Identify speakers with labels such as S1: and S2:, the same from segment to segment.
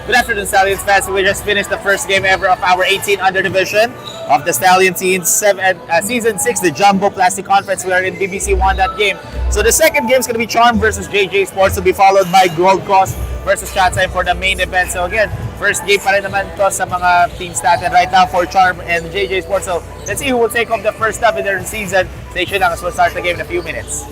S1: Good afternoon, Stallions fans. We just finished the first game ever of our 18 under division of the Stallion teams season 6, the Jumbo Plastic Conference. We are in BBC won that game. So the second game is going to be Charm versus JJ Sports, to be followed by Gold Coast versus Chatsay for the main event. So again, first game pa rin naman to sa mga teams natin right now for Charm and JJ Sports. So let's see who will take off the first step in their season. Stay tuned lang as we'll start the game in a few minutes.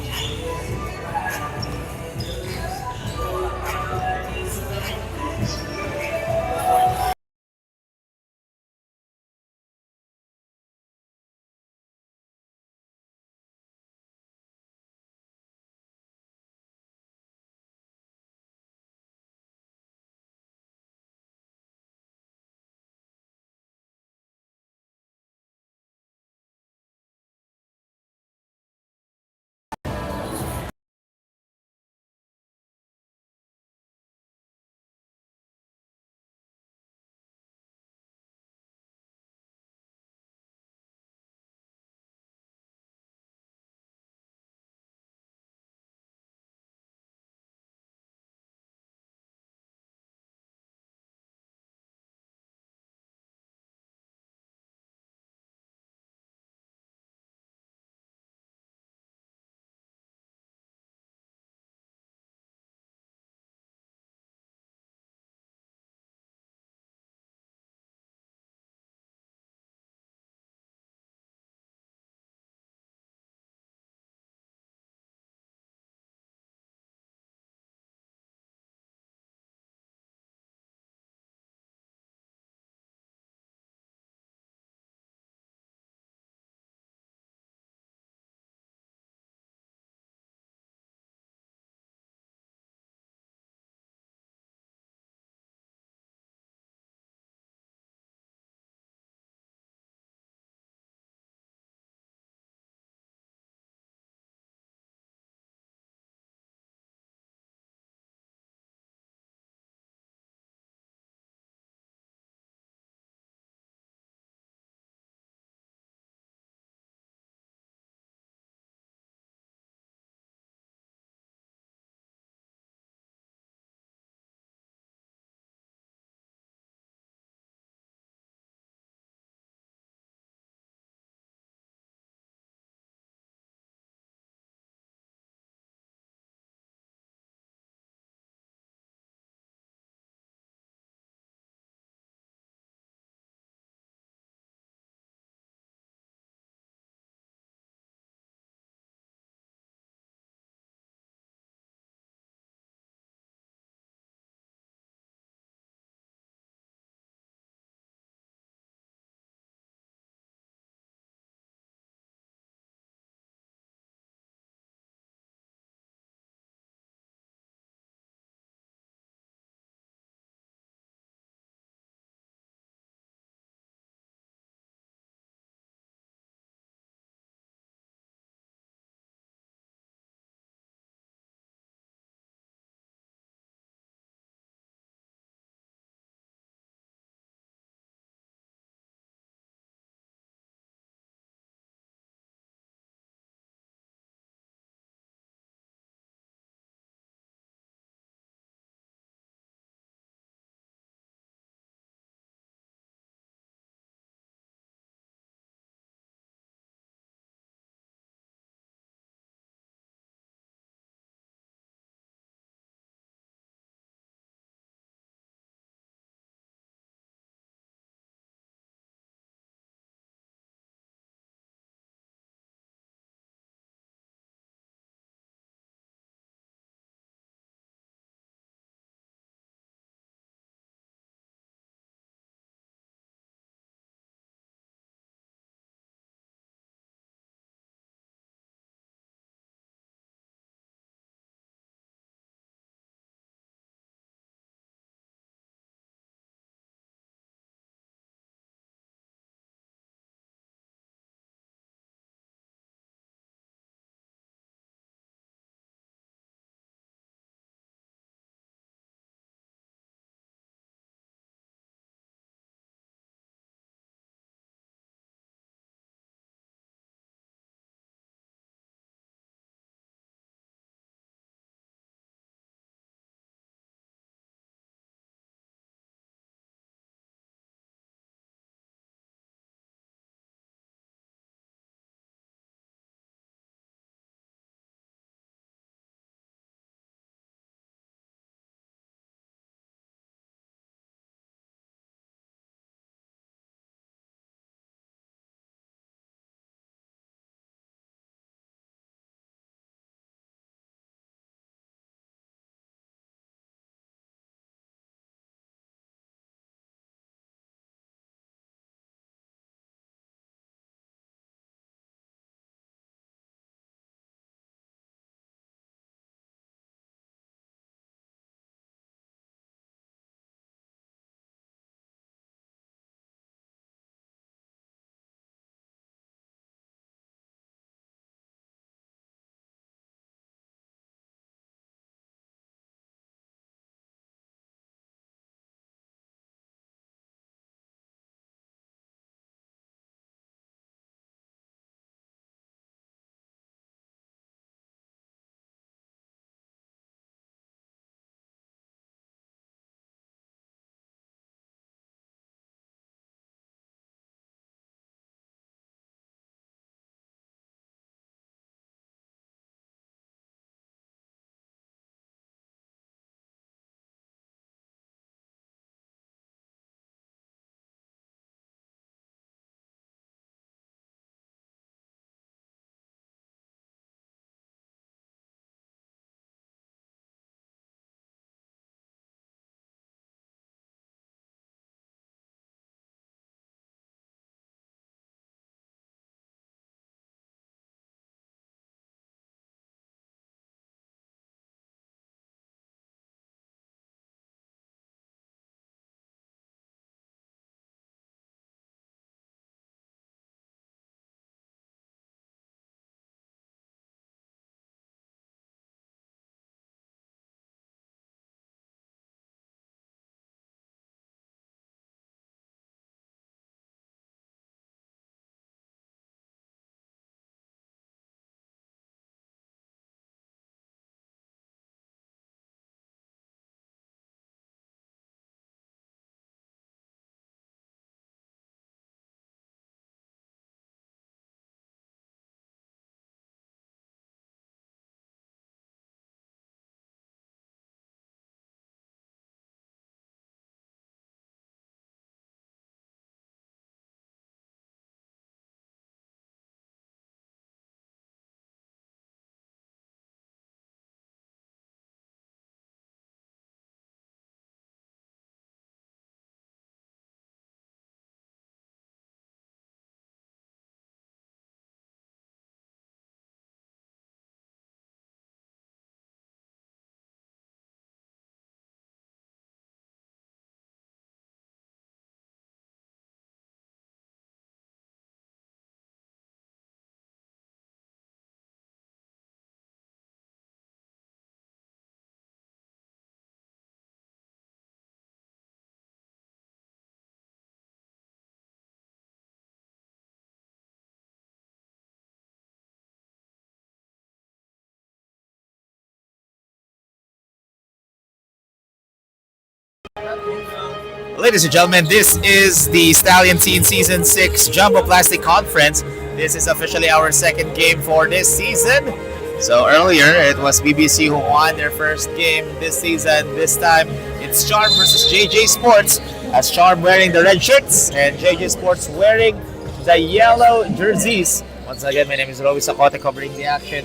S1: Ladies and gentlemen, this is the Stallion Teen Season 6 Jumbo Plastic Conference. This is officially our second game for this season. So earlier, it was BBC who won their first game this season. This time, it's Charm versus JJ Sports. As Charm wearing the red shirts and JJ Sports wearing the yellow jerseys. Once again, my name is Roby Sacote covering the action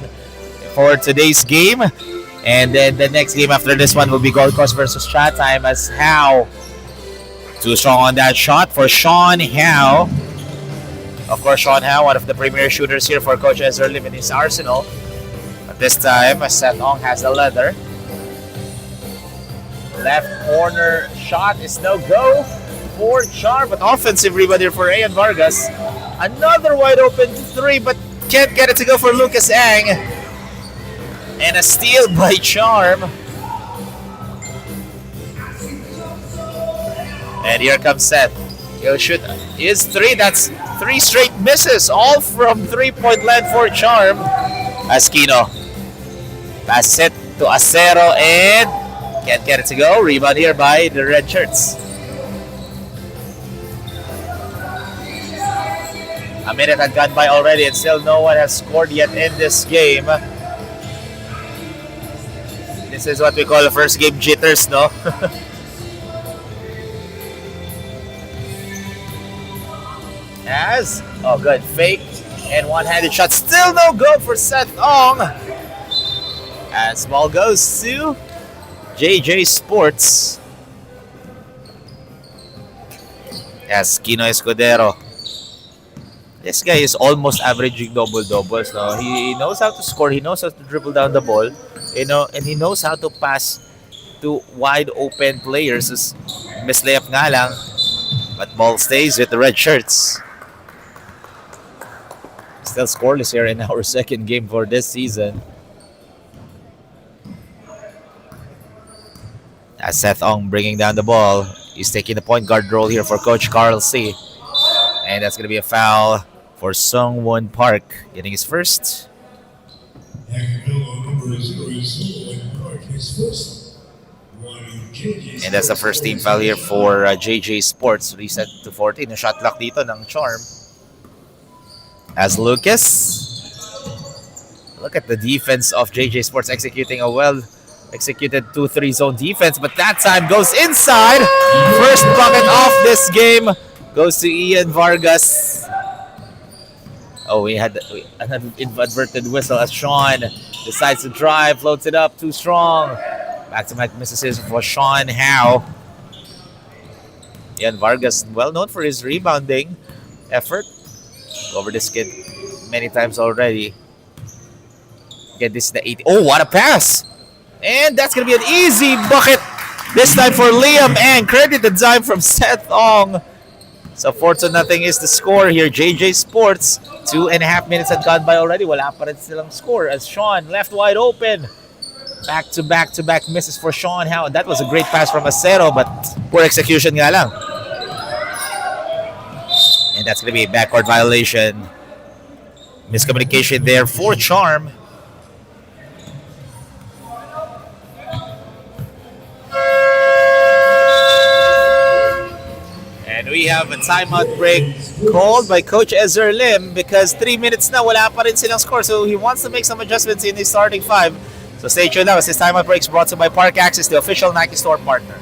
S1: for today's game. And then the next game after this one will be Gold Coast versus Chatime as Howe. Too strong on that shot for Sean Howe. Of course, Sean Howe, one of the premier shooters here for Coach Ezra Lim in his arsenal. But this time, Seth Ong has the leather. Left corner shot is no go for Charm, but offensive rebound here for Ian Vargas. Another wide open three, but can't get it to go for Lucas Ang. And a steal by Charm. And here comes Seth. He'll shoot his three. That's three straight misses, all from three-point land for Charm. Asquino. Pass it to Acero and can't get it to go. Rebound here by the red shirts. A minute had gone by already and still no one has scored yet in this game. This is what we call the first game jitters, no? Good fake and one-handed shot. Still no go for Seth Ong. As ball goes to JJ Sports. Kino Escudero. This guy is almost averaging double-doubles. No? He knows how to score. He knows how to dribble down the ball. And he knows how to pass to wide-open players. Miss layup nga lang. But ball stays with the red shirts. Still scoreless here in our second game for this season. As Seth Ong bringing down the ball. He's taking the point guard role here for Coach Carl C. And that's going to be a foul for Sung Won Park. Getting his first. And that's the first team foul here for JJ Sports. Reset to 14. The shot clock dito ng Charm. As Lucas. Look at the defense of JJ Sports executing a well-executed 2-3 zone defense. But that time goes inside. First bucket off this game goes to Ian Vargas. Oh, we had an inadvertent whistle as Sean decides to drive. Floats it up. Too strong. Back-to-back misses for Sean Howe. Ian Vargas, well known for his rebounding effort. Over this kid many times already. Get this to 80. Oh, what a pass! And that's going to be an easy bucket. This time for Liam and credit the dime from Seth Ong. So 4-0 is the score here. JJ Sports, 2.5 minutes had gone by already. Wala pa rin silang score as Sean left wide open. Back-to-back misses for Sean Howe. That was a great pass from Acero, but poor execution nga lang. And that's going to be a backcourt violation. Miscommunication there for Charm. And we have a timeout break called by Coach Ezra Lim because 3 minutes na wala pa rin silang score. So he wants to make some adjustments in his starting five. So stay tuned now as this timeout break is brought to you by Park Access, the official Nike store partner.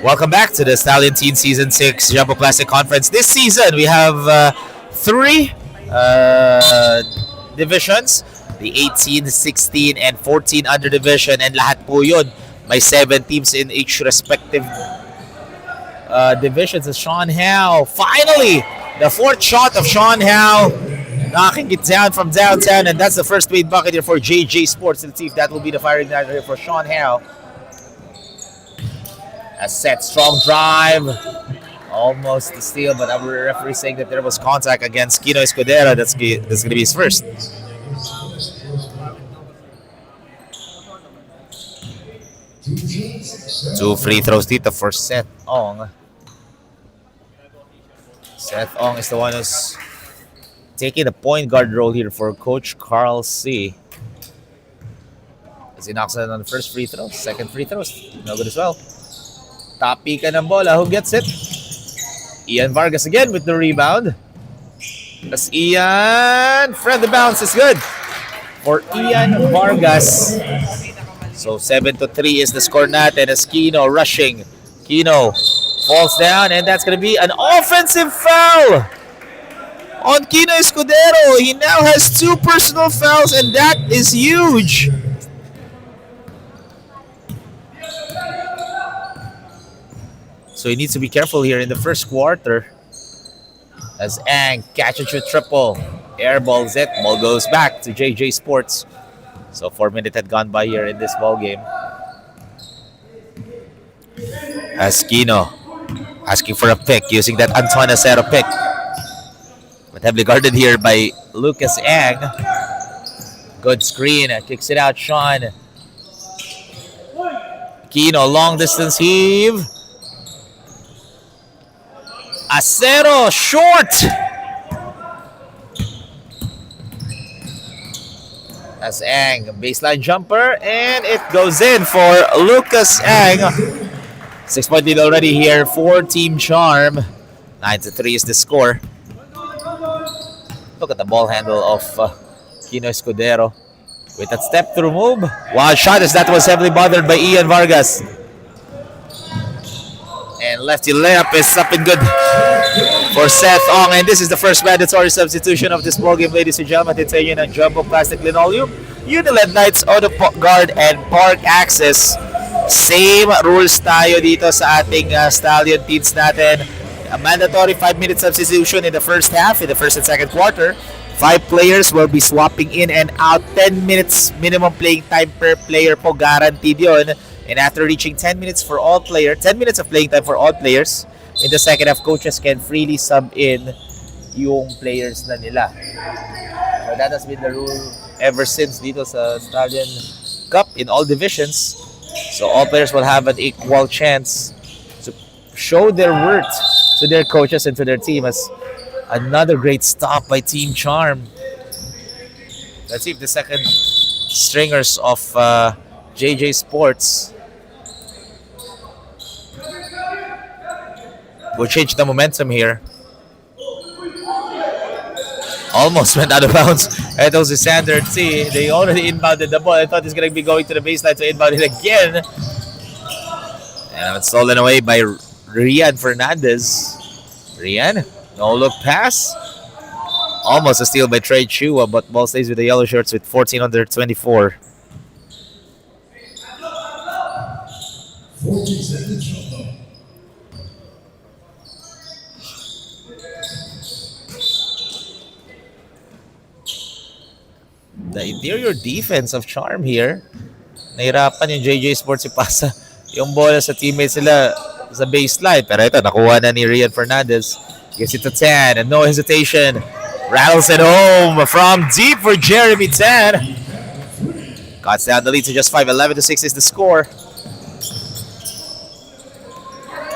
S1: Welcome back to the Stallion Teen Season 6 Jumbo Classic Conference. This season, we have three divisions. The 18, 16, and 14 under division. And lahat po yun, may 7 teams in each respective divisions. As Sean Howe, finally, the fourth shot of Sean Howe, knocking it down from downtown. And that's the first paid bucket here for JJ Sports. Let's see if that will be the firing dagger here for Sean Howe. A set strong drive. Almost a steal, but our referee saying that there was contact against Kino Escudero. That's going to be his first. Two free throws dito for Seth Ong. Seth Ong is the one who's taking the point guard role here for Coach Carl C. As he knocks it on the first free throw. Second free throw, no good as well. Tapi ka ng bola. Who gets it? Ian Vargas again with the rebound. That's Ian. Fred the bounce is good for Ian Vargas. So 7-3 is the score natin as Kino rushing. Kino falls down and that's going to be an offensive foul on Kino Escudero. He now has 2 personal fouls and that is huge. So he needs to be careful here in the first quarter. As Ang catches with triple. Airballs it. Ball goes back to JJ Sports. So 4 minutes had gone by here in this ball game. As Kino asking for a pick using that Antoine Acero pick. But heavily guarded here by Lucas Ang. Good screen. Kicks it out, Sean. Kino, long distance heave. Acero, short. That's Ang, baseline jumper, and it goes in for Lucas Ang. 6-point lead already here for Team Charm. 9-3 is the score. Look at the ball handle of Kino Escudero. With that step-through move. Wild shot as that was heavily bothered by Ian Vargas. And lefty layup is up and good for Seth Ong. And this is the first mandatory substitution of this ballgame, ladies and gentlemen. Titanium and Jumbo Plastic Linoleum, Uniled Knights, Auto Guard, and Park Access. Same rules tayo dito sa ating Stallion teams natin. A mandatory 5-minute substitution in the first half, in the first and second quarter. 5 players will be swapping in and out. 10 minutes minimum playing time per player po, guaranteed yun. And after reaching 10 minutes for all players, 10 minutes of playing time for all players, in the second half, coaches can freely sub in yung players na nila. So that has been the rule ever since dito sa Stallion Cup in all divisions. So all players will have an equal chance to show their worth to their coaches and to their team. As another great stop by Team Charm. Let's see if the second stringers of JJ Sports will change the momentum here. Almost went out of bounds. And those is Sander T. They already inbounded the ball. I thought he's going to be going to the baseline to inbound it again. And it's stolen away by Rian Fernandez. Rian, no look pass. Almost a steal by Trey Chua, but ball stays with the yellow shirts with 14 under 24. 14 seconds. The interior defense of Charm here. Nahirapan yung JJ Sports ipasa yung bola sa teammates nila sa baseline. Pero ito, nakuha na ni Rian Fernandez. Gives it to Tan and no hesitation. Rattles it home from deep for Jeremy Tan. Cuts down the lead to just 5. 11-6 is the score.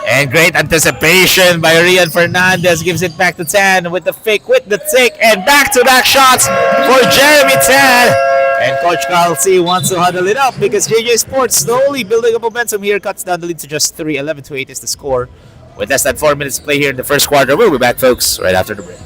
S1: And great anticipation by Rian Fernandez. Gives it back to Tan with the fake, with the take, and back-to-back shots for Jeremy Tan. And Coach Carl C wants to huddle it up because JJ Sports slowly building up momentum here. Cuts down the lead to just 3. 11-8 is the score. With less than 4 minutes to play here in the first quarter. We'll be back, folks, right after the break.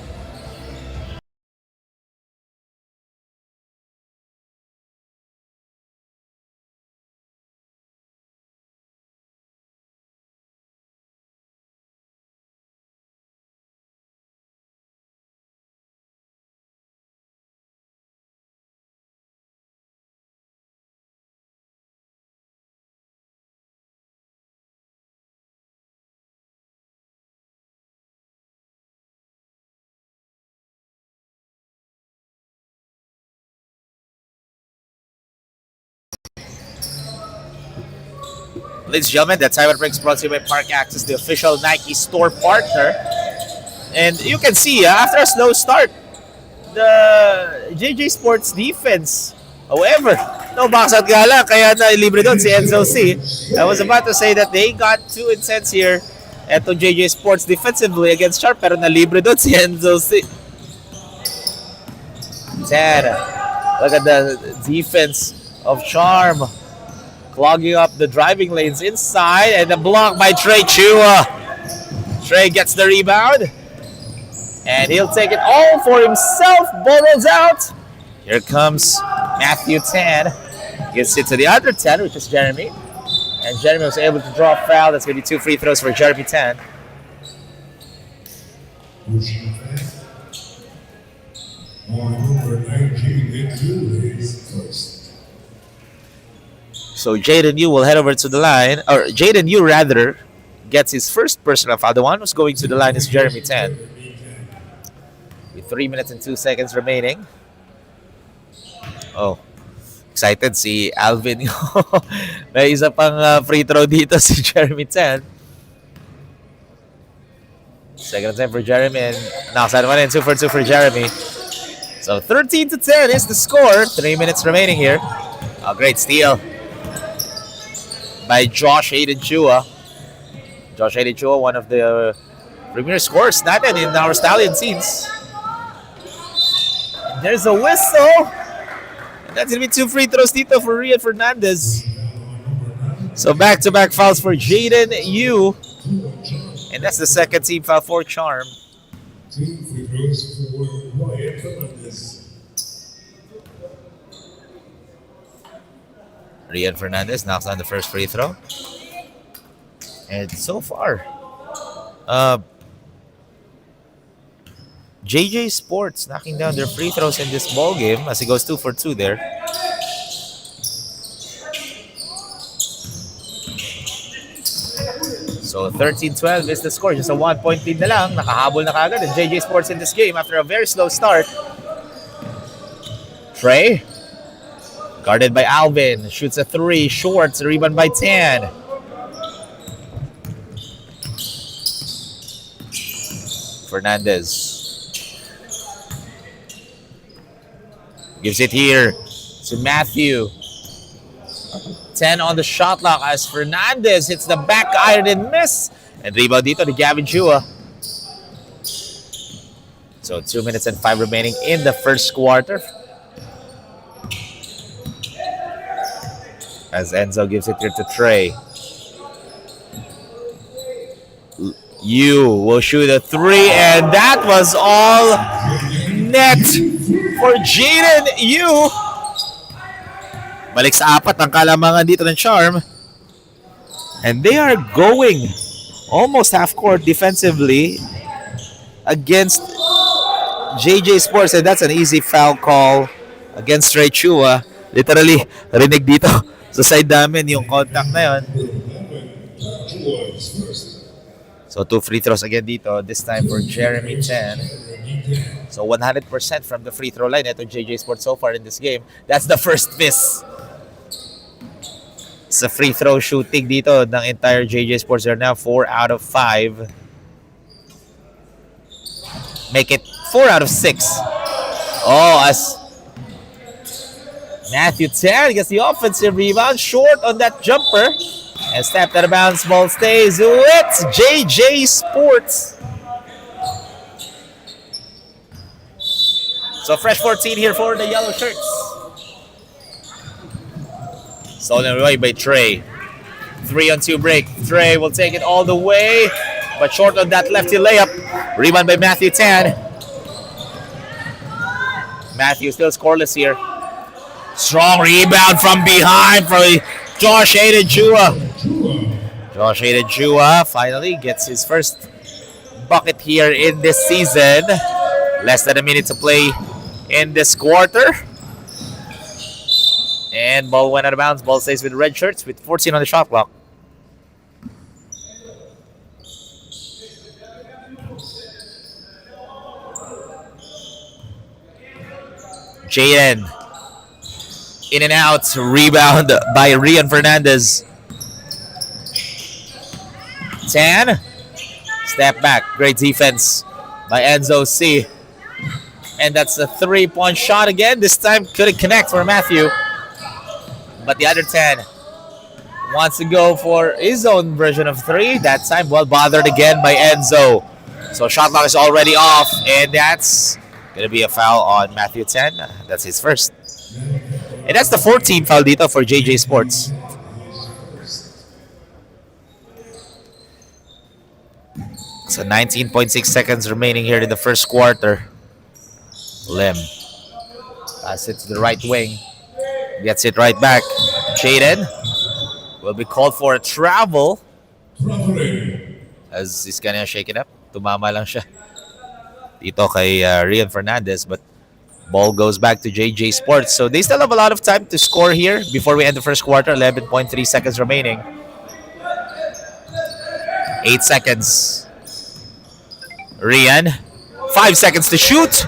S1: Ladies and gentlemen, that Cyber Breaks brought to you by Park Access, the official Nike store partner. And you can see, after a slow start, the JJ Sports defense, however, no box out nga lang, kaya na-libre doon si Enzo C. I was about to say that they got too intense here. Eto JJ Sports defensively against Sharp, pero na-libre doon si Enzo C. 10. Look at the defense of Charm. Clogging up the driving lanes inside, and the block by Trey Chua. Trey gets the rebound, and he'll take it all for himself. Ball rolls out. Here comes Matthew 10. Gives it to the other 10, which is Jeremy. And Jeremy was able to draw a foul. That's going to be 2 free throws for Jeremy 10. So Jaden Yu will head over to the line, or Jaden Yu rather, gets his first personal foul. The one who's going to the line is Jeremy 10. With 3 minutes and 2 seconds remaining. Oh, excited si Alvin. May isa pang free throw dito si Jeremy 10. Second time for Jeremy, and knocks out one and 2 for 2 for Jeremy. So 13-10 is the score. 3 minutes remaining here. A great steal by Josh Hayden Chua. Josh Hayden Chua, one of the premier scorers natin in our Stallion scenes. There's a whistle. And that's going to be 2 free throws dito for Rian Fernandez. So back-to-back fouls for Jaden Yu. And that's the second team foul for Charm.
S2: 2 free throws for Rian Fernandez.
S1: Rian Fernandez knocks down the first free throw. And so far, JJ Sports knocking down their free throws in this ball game as he goes 2 for 2 there. So 13-12 is the score. Just a 1-point lead na lang. Nakahabol na kagad and JJ Sports in this game after a very slow start. Trey, guarded by Alvin, shoots a 3, short, rebound by 10. Fernandez gives it here to Matthew. 10 on the shot clock as Fernandez hits the back iron and miss. And rebound dito to Gavin Chua. So 2 minutes and 5 remaining in the first quarter. As Enzo gives it here to Trey. Yu will shoot a 3, and that was all net for Jaden Yu. Balik sa 4 ang kalamangan dito ng Charm. And they are going almost half court defensively against JJ Sports, and that's an easy foul call against Trey Chua. Literally, rinig dito sa side namin yung contact na yun. So 2 free throws again dito, this time for Jeremy 10. So 100% from the free throw line. Ito JJ Sports so far in this game. That's the first miss sa free throw shooting dito ng entire JJ Sports. They're now 4 out of 5. Make it 4 out of 6. Oh, as Matthew 10 gets the offensive rebound, short on that jumper. And stepped out of bounds, ball stays with JJ Sports. So fresh 14 here for the yellow shirts. Stolen away by Trey. 3-on-2 break. Trey will take it all the way, but short on that lefty layup. Rebound by Matthew 10. Matthew still scoreless here. Strong rebound from behind for Josh Hayden Chua. Josh Hayden Chua finally gets his first bucket here in this season. Less than a minute to play in this quarter. And ball went out of bounds. Ball stays with red shirts with 14 on the shot clock. Jaden. In and out. Rebound by Rian Fernandez. Tan. Step back. Great defense by Enzo C. And that's a 3-point shot again. This time couldn't connect for Matthew. But the other 10 wants to go for his own version of 3. That time well bothered again by Enzo. So shot clock is already off. And that's going to be a foul on Matthew 10. That's his first. And that's the 14th foul dito for JJ Sports. So 19.6 seconds remaining here in the first quarter. Lim. Pass it to the right wing. Gets it right back. Jaden will be called for a travel. As he's gonna shake it up. Tumama lang siya dito kay Rian Fernandez. But ball goes back to JJ Sports. So they still have a lot of time to score here before we end the first quarter. 11.3 seconds remaining. 8 seconds. Rian. 5 seconds to shoot.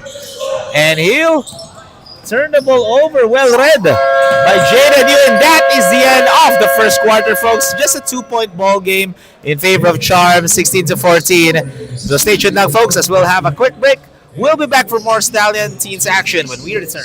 S1: And he'll turn the ball over. Well read by Jaden Yu. And that is the end of the first quarter, folks. Just a 2-point ball game in favor of Charm, 16-14. So stay tuned now, folks, as we'll have a quick break. We'll be back for more Stallion Teens action when we return.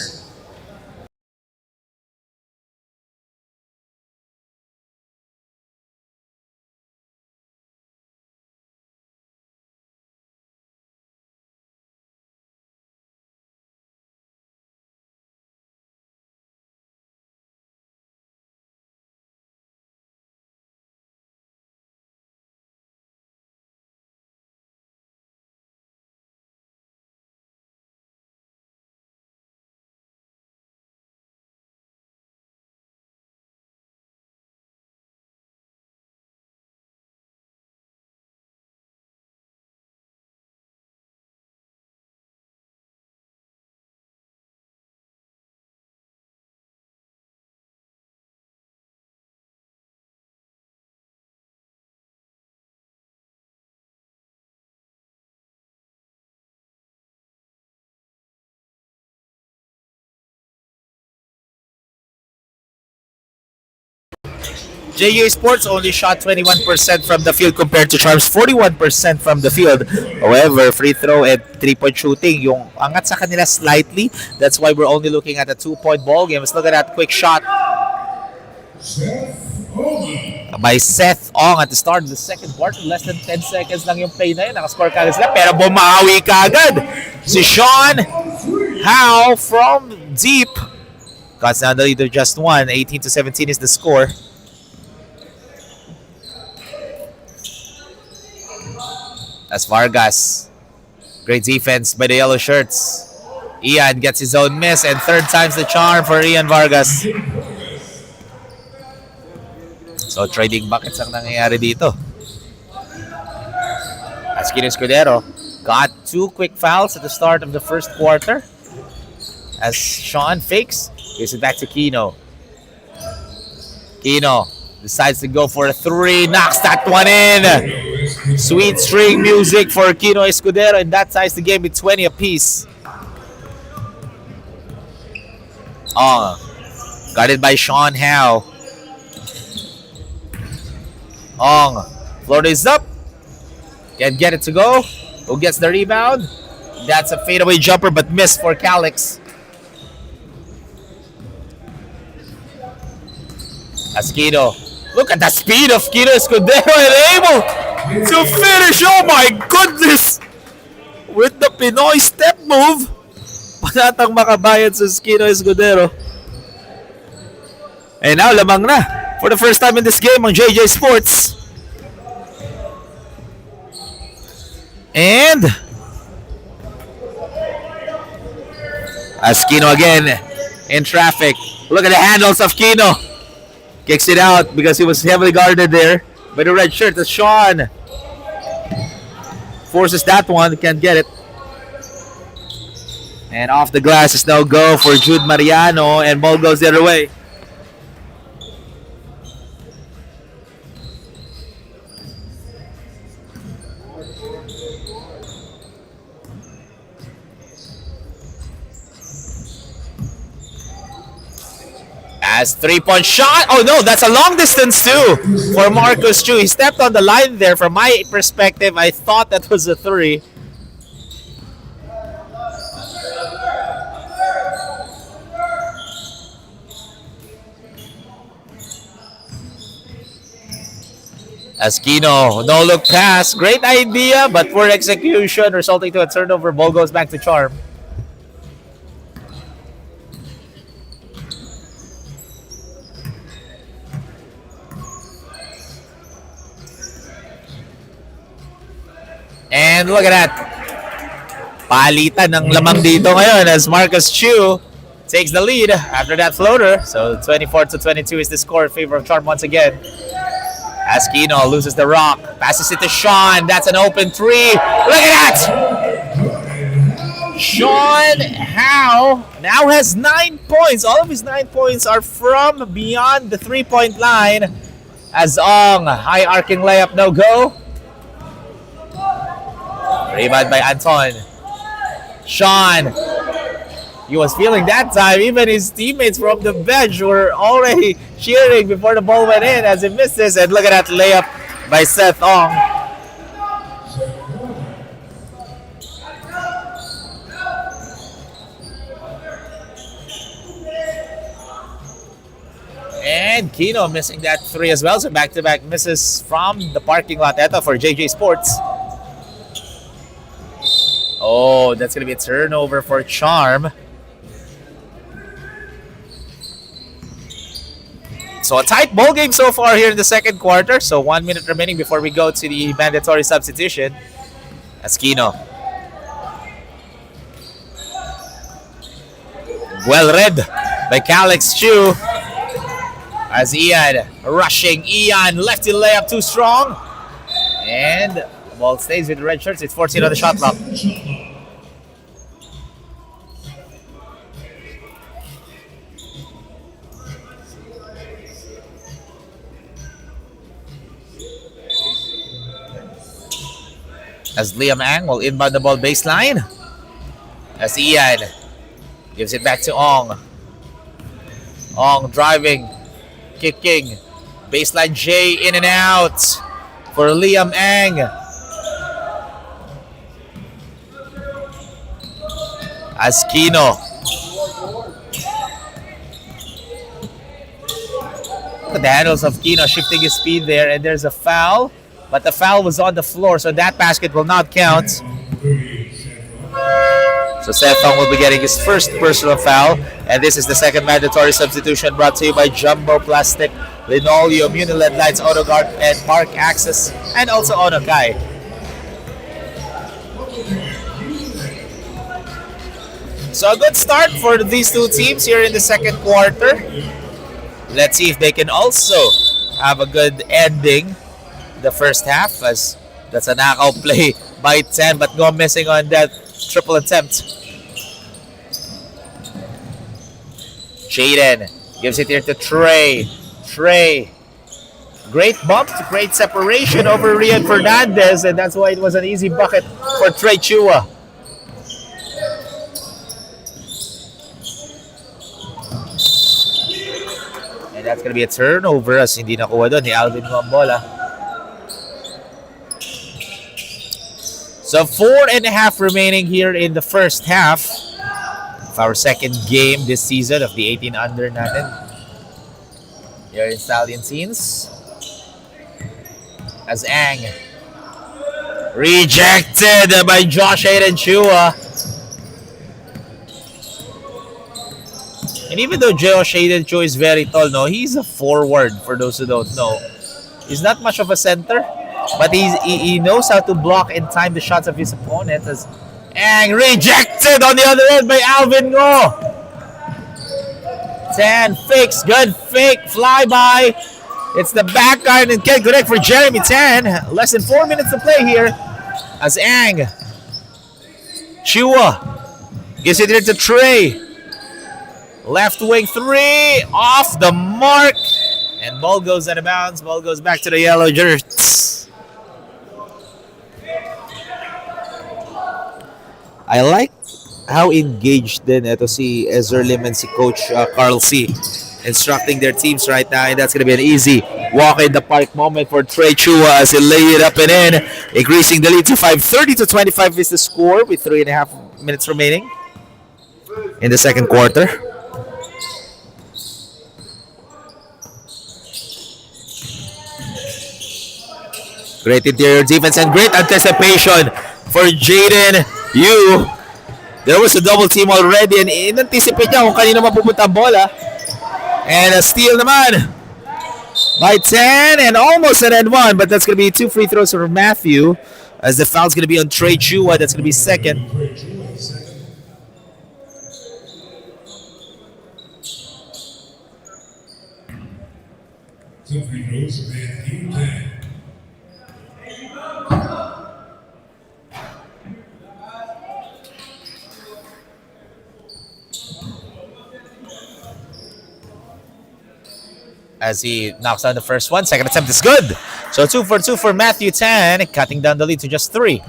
S1: JJ Sports only shot 21% from the field compared to Charms 41% from the field. However, free throw and 3-point shooting, yung angat sa kanila slightly. That's why we're only looking at a 2-point ball game. Let's look at that quick shot by Seth Ong at the start of the second quarter. Less than 10 seconds lang yung play na yun. Nakascore kagad sila, pero bumawi kagad si Sean Howe from deep. Cuts down the lead of just one. 18-17 is the score. That's Vargas. Great defense by the yellow shirts. Ian gets his own miss, and third time's the charm for Ian Vargas. So trading buckets ang nangyayari dito. Askin Escudero got 2 quick fouls at the start of the first quarter. As Sean fakes, gives it back to Kino. Kino decides to go for a 3, knocks that one in. Sweet string music for Kino Escudero, and that ties the game with 20 apiece. Guarded by Sean Howe. Floor is up. Can't get it to go. Who gets the rebound? That's a fadeaway jumper, but missed for Calix. As Kino. Look at the speed of Kino Escudero and able to finish. Oh my goodness! With the Pinoy step move, panatang makabayad sa Kino Escudero. And now lamang na for the first time in this game on JJ Sports. And as Kino again in traffic. Look at the handles of Kino. Kicks it out because he was heavily guarded there by the red shirt. As Sean forces that one, can't get it. And off the glass is no go for Jude Mariano, and ball goes the other way. As 3-point shot. Oh no, that's a long distance too for Marcus Chu. He stepped on the line there. From my perspective, I thought that was a 3. Asquino, no look pass. Great idea, but poor execution, resulting to a turnover. Ball goes back to Charm. And look at that. Palitan ng lamang dito ngayon as Marcus Chu takes the lead after that floater. So 24-22 is the score in favor of Charm once again. Asquino loses the rock, passes it to Sean. That's an open 3. Look at that! Sean Howe now has 9 points. All of his 9 points are from beyond the 3-point line. As Ong, high arcing layup, no go. Rebound by Anton. Sean, he was feeling that time. Even his teammates from the bench were already cheering before the ball went in as he misses. And look at that layup by Seth Ong. And Kino missing that 3 as well. So back-to-back misses from the parking lot. Ito for JJ Sports. Oh, that's going to be a turnover for Charm. So a tight ball game so far here in the second quarter. So 1 minute remaining before we go to the mandatory substitution. Asquino. Well read by Calix Chu. As Ian rushing. Ian, lefty layup too strong. And the ball stays with the red shirts. It's 14 on the shot clock. As Liam Ang will inbound the ball baseline. As Ian gives it back to Ong. Ong driving, kicking. Baseline J in and out for Liam Ang. As Kino. Look at the handles of Kino shifting his speed there, and there's a foul. But the foul was on the floor, so that basket will not count. So Seth Ong will be getting his first personal foul. And this is the second mandatory substitution brought to you by Jumbo Plastic, Linoleum, Uniled Lights, AutoGuard, and Park Access, and also Onokai. So a good start for these two teams here in the second quarter. Let's see if they can also have a good ending the first half, as that's a knockout play by 10, but no missing on that triple attempt. Jaden gives it here to Trey. Trey, great bump, great separation over Rian Fernandez, and that's why it was an easy bucket for Trey Chua. And that's going to be a turnover as hindi nakuha doon ni Alvin Mambola. So 4.5 remaining here in the first half of our second game this season of the 18 under natin here in Stallion scenes. As Ang rejected by Josh Hayden Chua. And even though Josh Hayden Chua is very tall, no, he's a forward for those who don't know. He's not much of a center. But he knows how to block and time the shots of his opponent. As Ang rejected on the other end by Alvin Ngo. 10 fakes, good fake, flyby. It's the back iron and get correct for Jeremy 10. Less than 4 minutes to play here. As Ang Chua gives it here to Trey. Left wing 3, off the mark. And ball goes out of bounds. Ball goes back to the yellow jerseys. I like how engaged din ito si Ezra Lim and si Coach Carl C. instructing their teams right now, and that's going to be an easy walk in the park moment for Trey Chua as he lay it up and in, increasing the lead to 5:30 to 25 is the score with 3.5 minutes remaining in the second quarter. Great interior defense and great anticipation for Jaden Yu. There was a double team already and in-anticipate niya kung kanino mapupunta ang bola. And a steal naman by 10 and almost an and one, but that's going to be 2 free throws for Matthew as the foul's going to be on Trey Chua. That's going to be second.
S2: Two free throws for Matthew, 10.
S1: As he knocks down the first one. Second attempt is good. So 2 for 2 for Matthew 10, cutting down the lead to just 3.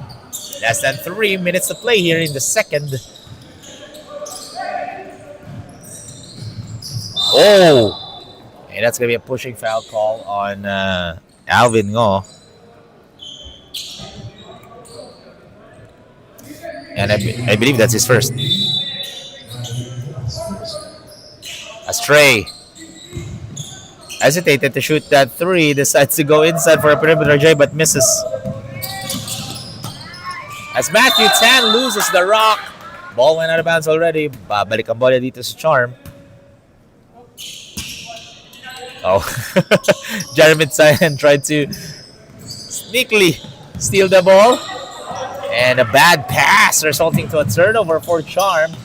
S1: Less than 3 minutes to play here in the second. Oh! And that's going to be a pushing foul call on Alvin Ngo. And I believe that's his first. As Trey hesitated to shoot that 3, decides to go inside for a perimeter J but misses. As Matthew 10 loses the rock, ball went out of bounds already. Babalik ang bola dito sa Charm. Oh, Jeremy Tsayan tried to sneakily steal the ball. And a bad pass resulting to a turnover for Charm.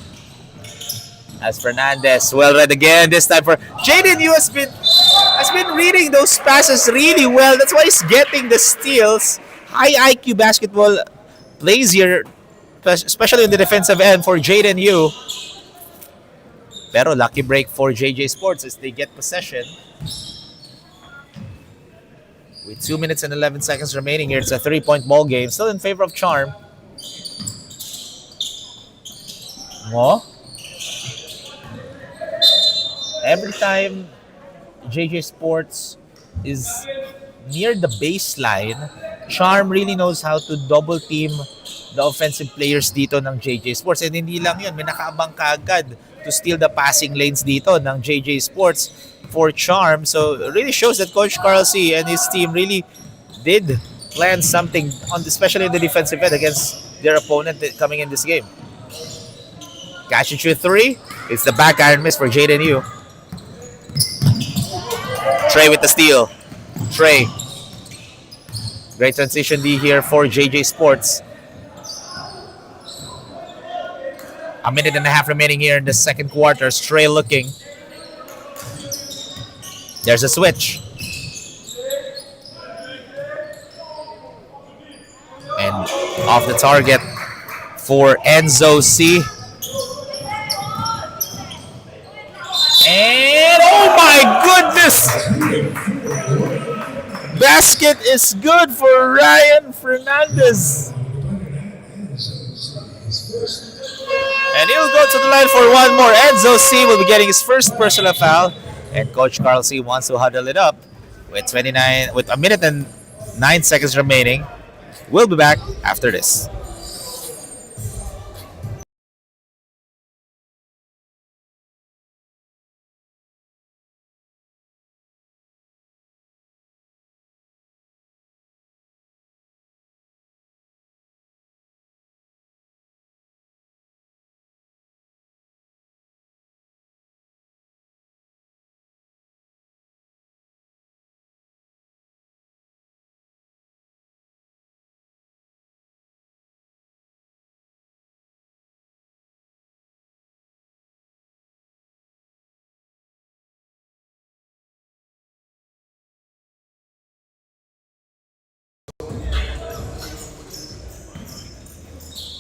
S1: As Fernandez, well read again, this time for Jaden Yu has been reading those passes really well. That's why he's getting the steals. High IQ basketball plays here, especially in the defensive end for Jaden Yu. Pero lucky break for JJ Sports as they get possession. With 2 minutes and 11 seconds remaining here, it's a 3-point ball game. Still in favor of Charm. Mo? Every time JJ Sports is near the baseline, Charm really knows how to double team the offensive players dito ng JJ Sports. And hindi lang yun, may nakaabang kaagad to steal the passing lanes dito ng JJ Sports for Charm. So it really shows that Coach Carl C. and his team really did plan something, especially in the defensive end against their opponent coming in this game. Catch and shoot 3. It's the back iron miss for Jaden Yu. Trey with the steal. Trey. Great transition D here for JJ Sports. A minute and a half remaining here in the second quarter. Trey looking. There's a switch. And off the target for Enzo C. And oh my goodness! Basket is good for Ryan Fernandez. And he'll go to the line for one more. Enzo C will be getting his first personal foul. And Coach Carl C wants to huddle it up with a minute and 9 seconds remaining. We'll be back after this.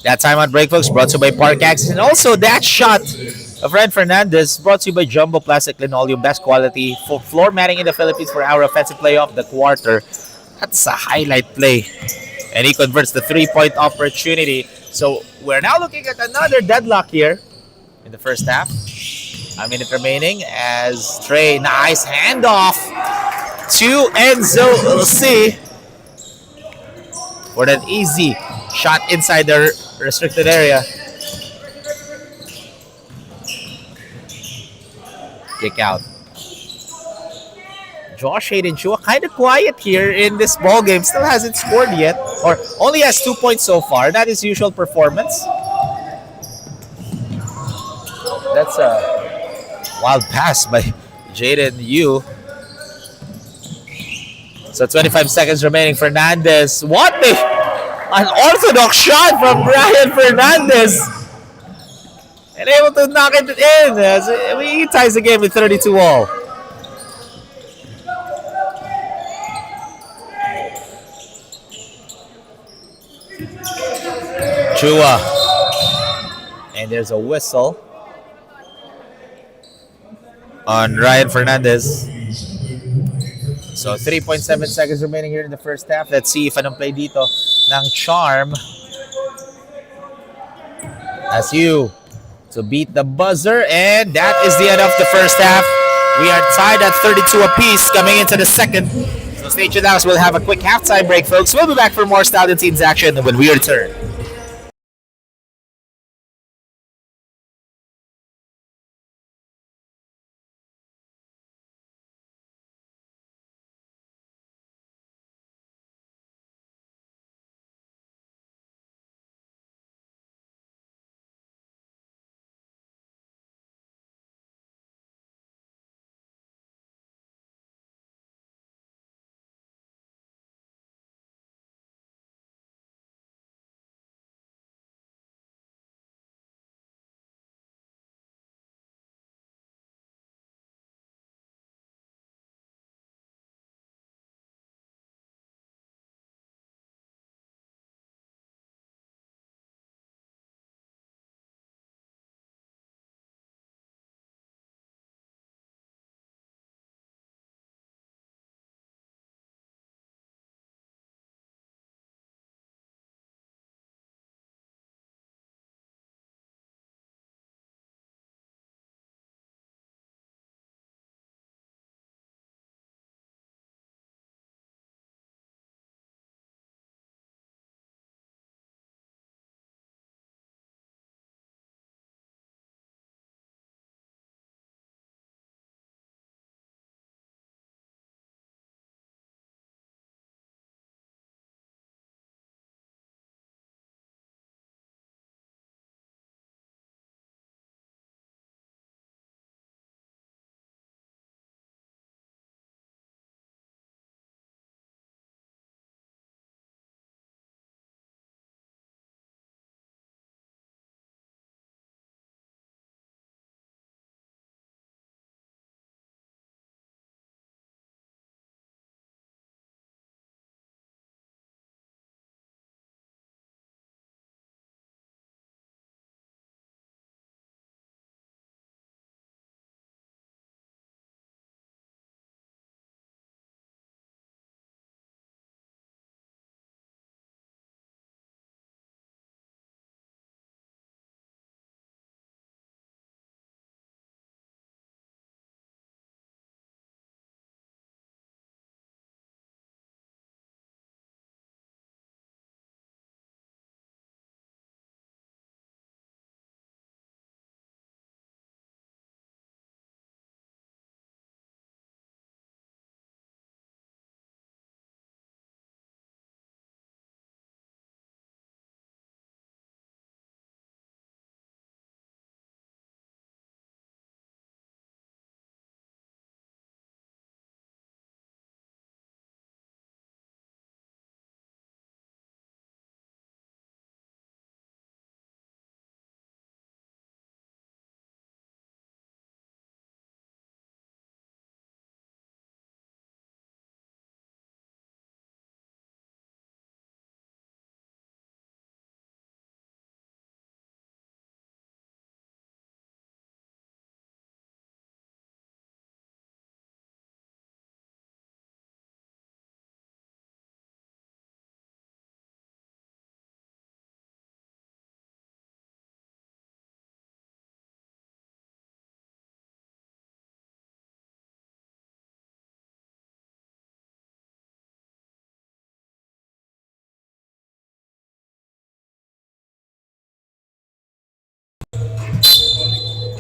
S1: That timeout break, folks, brought to you by Park Access. And also that shot of Ryan Fernandez brought to you by Jumbo Plastic Linoleum. Best quality for floor matting in the Philippines for our offensive play of the quarter. That's a highlight play. And he converts the 3-point opportunity. So we're now looking at another deadlock here in the first half. A minute remaining as Trey, nice handoff to Enzo C for that easy shot inside the restricted area. Kick out. Josh Hayden Chua kind of quiet here in this ball game. Still hasn't scored yet, or only has 2 points so far. Not his usual performance. That's a wild pass by Jaden Yu. So 25 seconds remaining. Fernandez. What the? An orthodox shot from Brian Fernandez. And able to knock it in. As he ties the game with 32 all. Chua. And there's a whistle on Ryan Fernandez. So 3.7 seconds remaining here in the first half. Let's see if anong play dito ng Charm. As you to beat the buzzer. And that is the end of the first half. We are tied at 32 apiece coming into the second. So stay tuned now. We'll have a quick halftime break, folks. We'll be back for more Stallion Teens action when we return.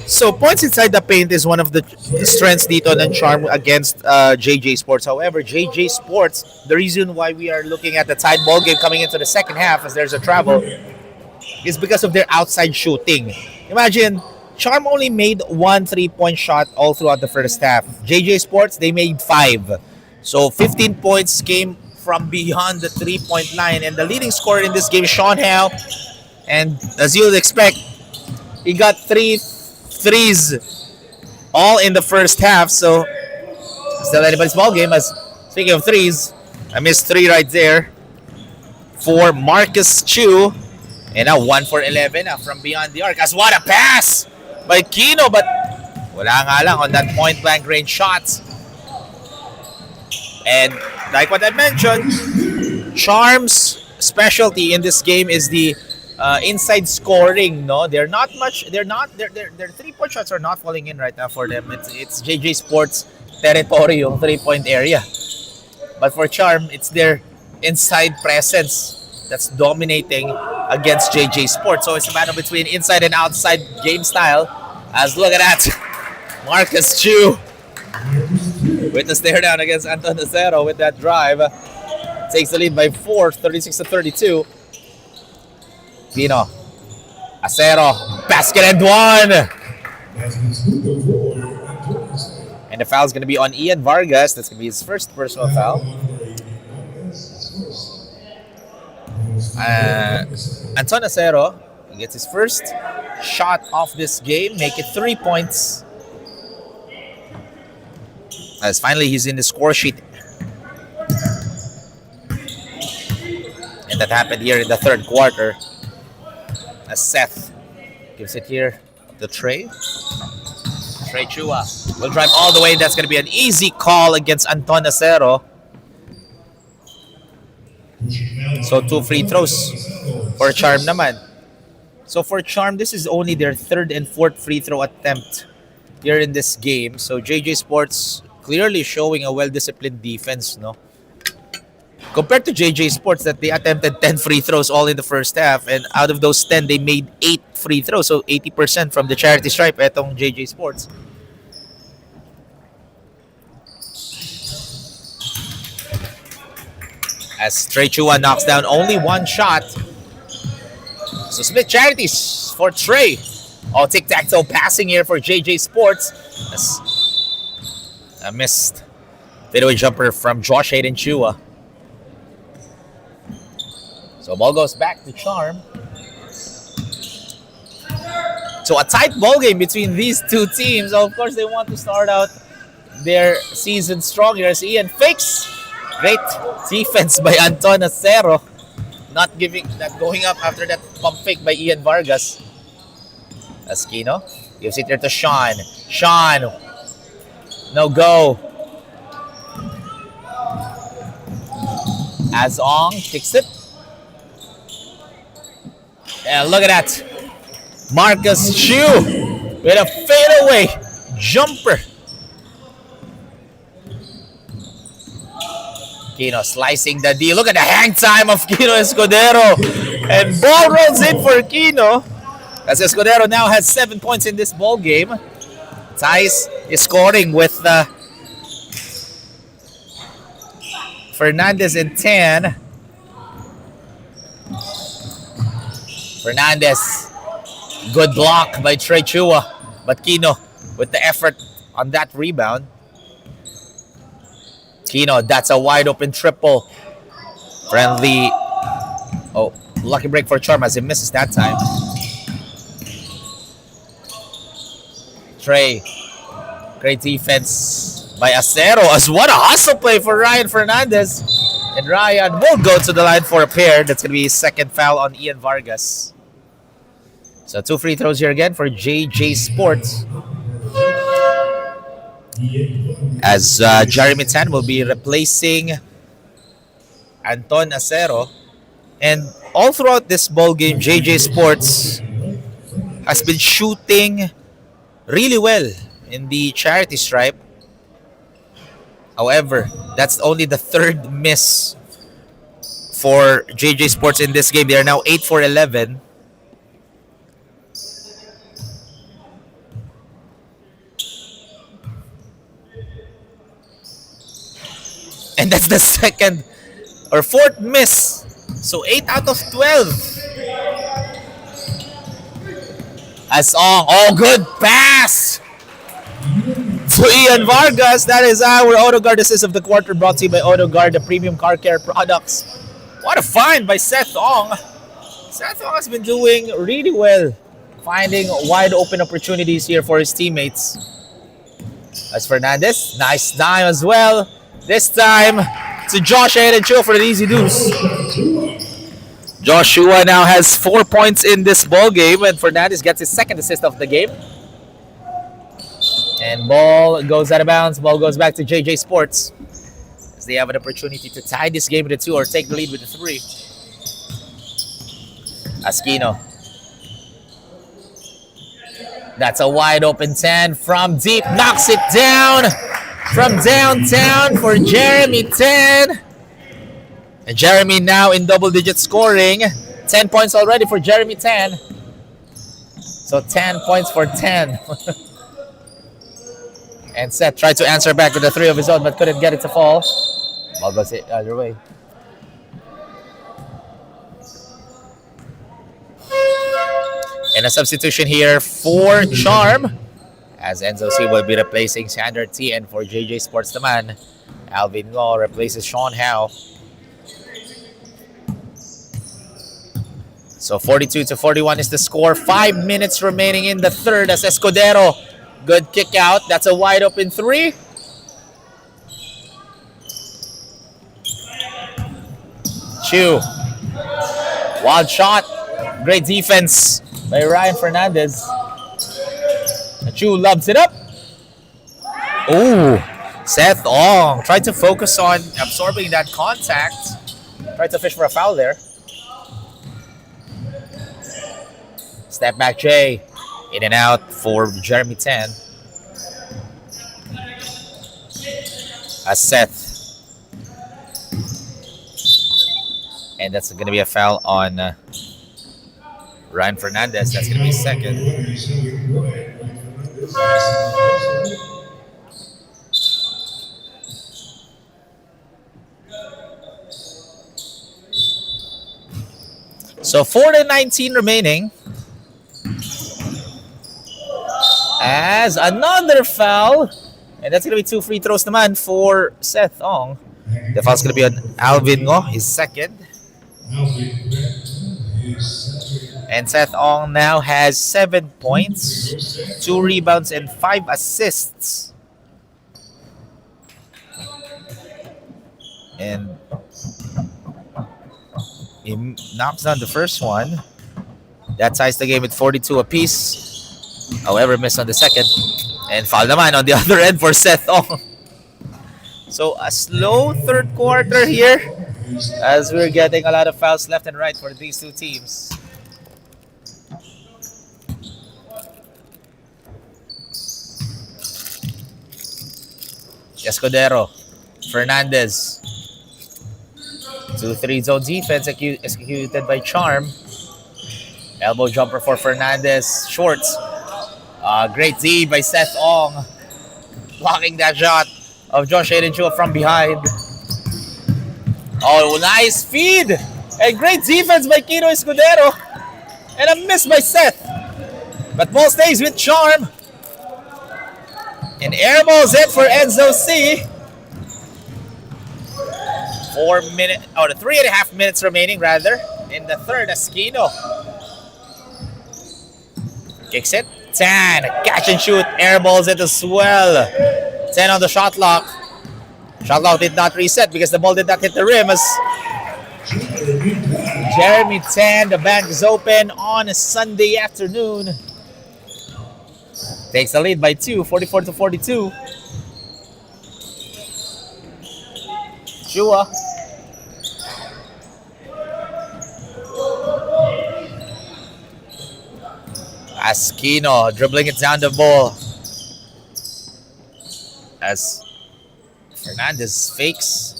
S1: So points inside the paint is one of the strengths dito ng Charm against JJ Sports. However, JJ Sports, the reason why we are looking at the tied ball game coming into the second half as there's a travel is because of their outside shooting. Imagine, Charm only made one 3-point shot all throughout the first half. JJ Sports, they made 5. So 15 points came from beyond the 3-point line. And the leading scorer in this game, Sean Howe. And as you'd expect, he got 3 threes all in the first half. So still anybody's ball game. As speaking of threes, I missed 3 right there for Marcus Chu. And now 1 for 11 from beyond the arc. As what a pass by Kino, but wala nga lang on that point blank range shots. And like what I mentioned, Charm's specialty in this game is the inside scoring. No, they're not much. Their 3-point shots are not falling in right now for them. It's JJ Sports territory, yung 3-point area. But for Charm, it's their inside presence that's dominating against JJ Sports. So it's a battle between inside and outside game style. As look at that, Marcus Chu with the stare down against Anton Acero with that drive. Takes the lead by 4, 36-32. Pino, Acero, basket and 1. And the foul is going to be on Ian Vargas. That's going to be his first personal foul. Anton Acero gets his first shot off this game, make it 3 points. As finally he's in the score sheet. And that happened here in the third quarter. As Seth gives it here to Trey. Trey Chua will drive all the way. That's going to be an easy call against Anton Acero. So 2 free throws for Charm naman. So for Charm, this is only their 3rd and 4th free throw attempt here in this game. So JJ Sports clearly showing a well-disciplined defense, no? Compared to JJ Sports that they attempted 10 free throws all in the first half, and out of those 10, they made 8 free throws. So 80% from the charity stripe etong JJ Sports. As Trey Chua knocks down only 1 shot. So split charities for Trey. Oh, tic-tac-toe passing here for JJ Sports. As a missed fadeaway jumper from Josh Hayden Chua. So ball goes back to Charm. So a tight ball game between these two teams. Of course, they want to start out their season strong here as Ian fakes. Great defense by Anton Acero. Not going up after that pump fake by Ian Vargas. Esquino gives it here to Sean. Sean. No go. Azong kicks it. And look at that. Marcus Chu with a fadeaway jumper. Kino slicing the D. Look at the hang time of Kino Escudero. And ball rolls in for Kino. As Escudero now has 7 points in this ball game. Thais is scoring with Fernandez in 10. Fernandez. Good block by Trey Chua. But Kino with the effort on that rebound. Kino, that's a wide open triple. Friendly. Oh, lucky break for Charm as he misses that time. Trey. Great defense by Acero. As what a hustle play for Ryan Fernandez. And Ryan will go to the line for a pair. That's going to be his second foul on Ian Vargas. So 2 free throws here again for JJ Sports. As Jeremy Tan will be replacing Anton Acero. And all throughout this ball game, JJ Sports has been shooting really well in the charity stripe. However, that's only the 3rd miss for JJ Sports in this game. They are now 8 for 11. And that's the second or fourth miss. So 8 out of 12. As Ong. Oh, good pass to Ian Vargas. That is our AutoGuard assist of the quarter, brought to you by AutoGuard, the premium car care products. What a find by Seth Ong. Seth Ong has been doing really well, finding wide open opportunities here for his teammates. As Fernandez, nice dime as well. This time to Josh Adencho for the easy deuce. Joshua now has 4 points in this ball game, and Fernandez gets his second assist of the game. And ball goes out of bounds. Ball goes back to JJ Sports, as they have an opportunity to tie this game with a 2 or take the lead with a 3. Asquino. That's a wide open 10 from deep. Knocks it down from downtown for Jeremy 10. And Jeremy now in double-digit scoring. 10 points already for Jeremy 10. So 10 points for 10. And Seth tried to answer back with a 3 of his own, but couldn't get it to fall. Ball goes the other way. And a substitution here for Charm, as Enzo C will be replacing Sander T, and for JJ Sports the man, Alvin Ngo replaces Sean Howe. So 42-41 is the score. 5 minutes remaining in the third as Escudero. Good kick out. That's a wide open 3. Chu. Wild shot. Great defense by Ryan Fernandez. Chu loves it up. Ooh. Seth Ong tried to focus on absorbing that contact. Tried to fish for a foul there. Step back Jay. In and out for Jeremy 10. As Seth. And that's going to be a foul on Ryan Fernandez. That's going to be second. So 4:19 remaining. As another foul. And that's going to be 2 free throws naman for Seth Ong. The foul's going to be on Alvin Ngo, his second. And Seth Ong now has 7 points, 2 rebounds, and 5 assists. And he knocks down the first one. That ties the game at 42 apiece. However, missed on the second. And foul naman on the other end for Seth Ong. So a slow third quarter here, as we're getting a lot of fouls left and right for these two teams. Escudero, Fernandez. 2-3 zone defense executed by Charm. Elbow jumper for Fernandez. Shorts. Great D by Seth Ong. Blocking that shot of Josh Adencho from behind. Oh, nice feed. And great defense by Kino Escudero. And a miss by Seth. But ball stays with Charm. And airballs it for Enzo C. 3.5 minutes remaining rather in the third. Esquino kicks it. 10, catch and shoot, airballs it as well. 10 on the shot clock. Shot clock did not reset because the ball did not hit the rim as Jeremy 10, the bank is open on a Sunday afternoon. Takes the lead by 2, 44-42. Chua. Asquino dribbling it down the ball as Fernandez fakes.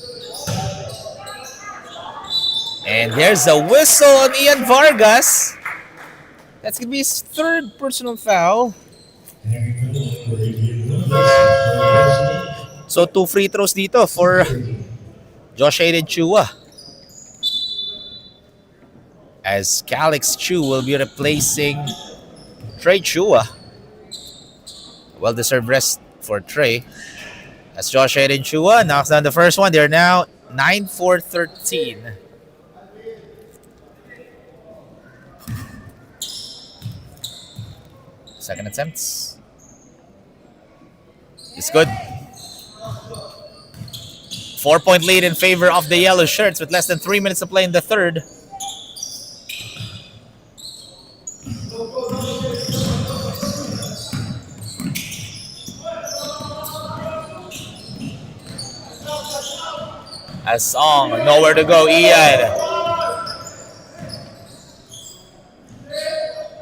S1: And there's a whistle on Ian Vargas. That's going to be his third personal foul. So 2 free throws dito for Josh Aiden Chua. As Calix Chu will be replacing Trey Chua. Well-deserved rest for Trey. As Josh Aiden Chua knocks down the first one. They're now 9-4-13. Second attempts. It's good. 4-point lead in favor of the yellow shirts with less than 3 minutes to play in the third. As Song, nowhere to go. Ian.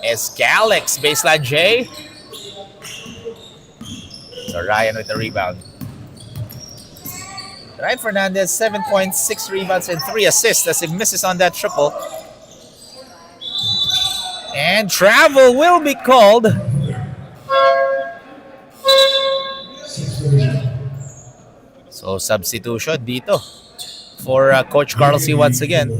S1: Is Calix, baseline J. So Ryan with the rebound. Ryan Fernandez, 7.6 rebounds and 3 assists as he misses on that triple. And travel will be called. So substitution dito for Coach Carl C once again.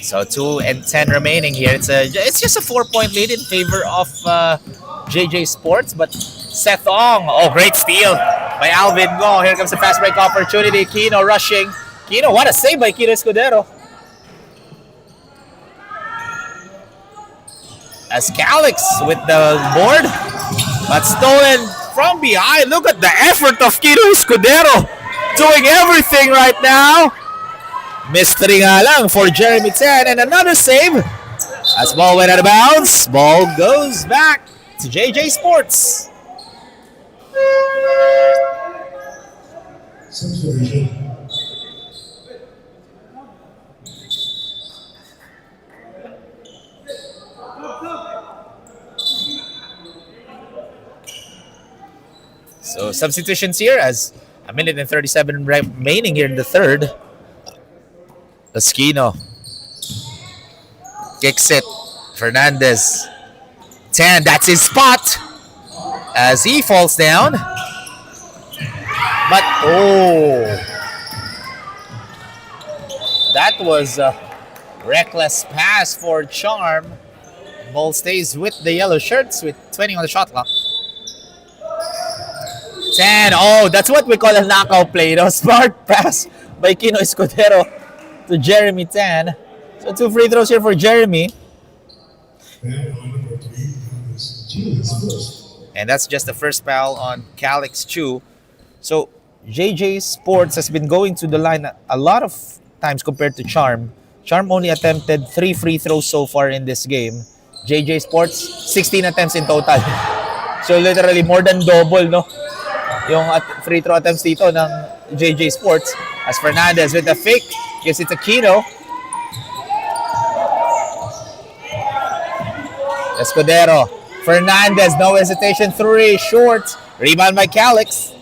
S1: So 2:10 remaining here. It's just a 4-point lead in favor of JJ Sports, but Seth Ong. Oh, great steal by Alvin Go. Here comes the fast break opportunity. Kino rushing. Kino, what a save by Kino Escudero. As Calix with the board, but stolen from behind. Look at the effort of Kino Escudero, doing everything right now. Mystery nga lang for Jeremy Tan, and another save as ball went out of bounds. Ball goes back to JJ Sports. So substitutions here as a minute and 37 remaining here in the third. Esquino kicks it. Fernandez. Tan, that's his spot as he falls down. But, that was a reckless pass for Charm. Ball stays with the yellow shirts with 20 on the shot clock. Tan, that's what we call a knockout play. Smart pass by Kino Escudero to Jeremy Tan. So 2 free throws here for Jeremy. And that's just the first foul on Calix Chu. So JJ Sports has been going to the line a lot of times compared to Charm. Charm only attempted 3 free throws so far in this game. JJ Sports, 16 attempts in total. So literally more than double, no? Yung free throw attempts dito ng JJ Sports. As Fernandez with the fake, gives it to Kino. Escudero. Fernandez, no hesitation, 3, short. Rebound by Calix.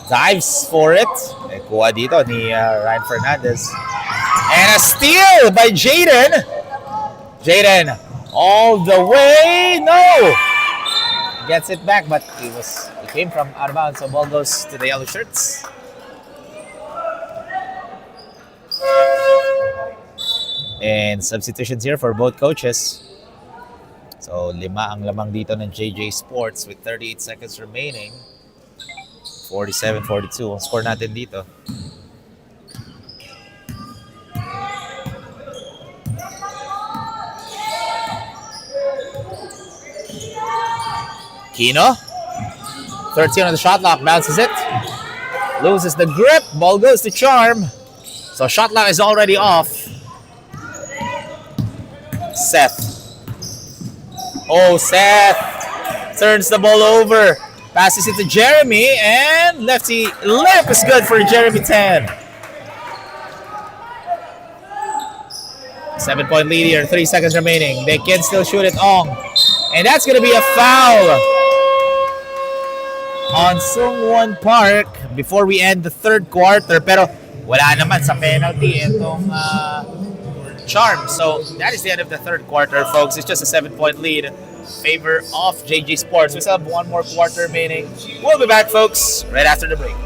S1: Dives for it. Kuha dito ni Ryan Fernandez. And a steal by Jaden. Jaden all the way. No! Gets it back, but it came from out of bounds, so ball goes to the yellow shirts. And substitutions here for both coaches. So 5 ang lamang dito ng JJ Sports with 38 seconds remaining. 47-42 ang score natin dito. Kino, 13 on the shot clock, bounces it, loses the grip, ball goes to Charm. So shot clock is already off. Seth. Seth turns the ball over, passes it to Jeremy, and lefty lip is good for Jeremy Tan. 7-point lead here, 3 seconds remaining. They can still shoot it on. And that's going to be a foul on Sungwon Park before we end the third quarter. Pero wala naman sa penalty itong Charm. So that is the end of the third quarter, folks. It's just a 7-point lead in favor of JG Sports. We still have one more quarter remaining. We'll be back, folks, right after the break.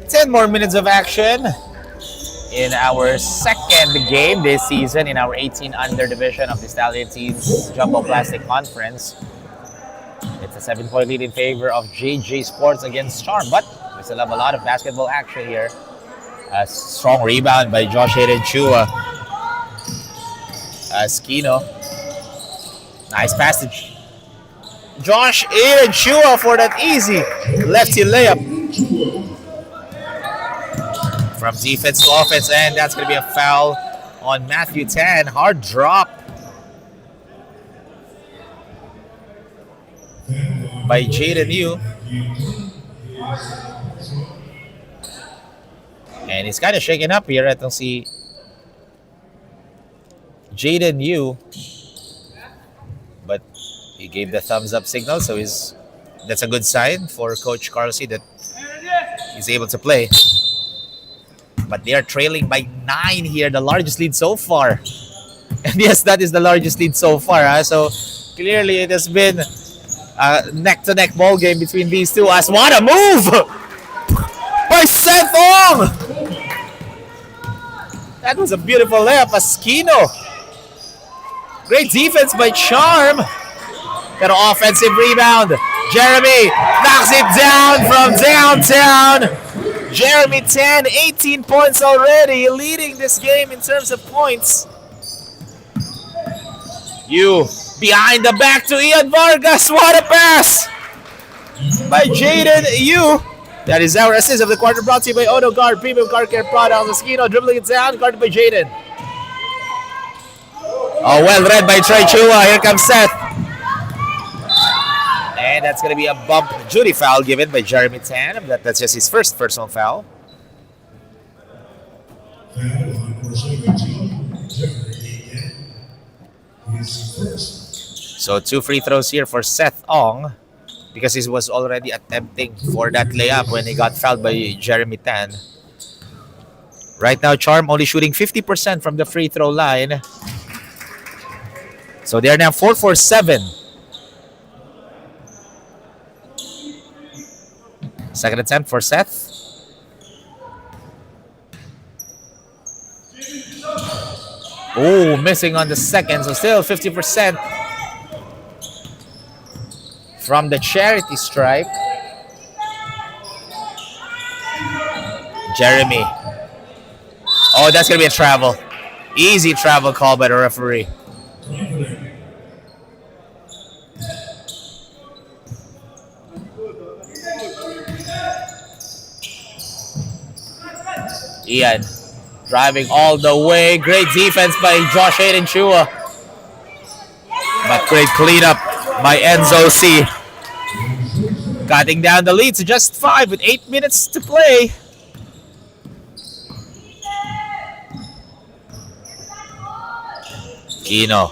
S1: Ten more minutes of action in our second game this season in our 18 under division of the Stallion Teens Jumbo Plastic Conference. It's a 7-point lead in favor of JJ Sports against Charm, but we still have a lot of basketball action here. A strong rebound by Josh Hayden Chua. Skino. Nice passage. Josh Hayden Chua for that easy lefty layup. From defense to offense, and that's going to be a foul on Matthew Tan. Hard drop by Jaden Yu. And he's kind of shaken up here. I don't see Jaden Yu, but he gave the thumbs up signal, so that's a good sign for Coach Carlsey that he's able to play. But they are trailing by 9 here, the largest lead so far. And yes, that is the largest lead so far. So clearly it has been a neck-to-neck ball game between these two. As what a move by Seth Ong! That was a beautiful layup, Askino. Great defense by Charm. Got an offensive rebound. Jeremy knocks it down from downtown. Jeremy Tan, 18 points already, leading this game in terms of points. Yu behind the back to Ian Vargas. What a pass by Jaden Yu. That is our assist of the quarter, brought to you by Odo Guard, Premium Car Care Products. Askino dribbling it down, guarded by Jaden. Oh, well read by Troy Chua. Here comes Seth. And that's going to be a bump duty foul given by Jeremy Tan. That's just his first personal foul. So 2 free throws here for Seth Ong because he was already attempting for that layup when he got fouled by Jeremy Tan. Right now, Charm only shooting 50% from the free throw line. So they are now 4 for 7. Second attempt for Seth. Oh, missing on the second, so still 50% from the charity stripe. Jeremy. Oh, that's going to be a travel. Easy travel call by the referee. Ian driving all the way. Great defense by Josh Hayden Chua. But great cleanup by Enzo C. Cutting down the lead to just 5 with 8 minutes to play. Kino.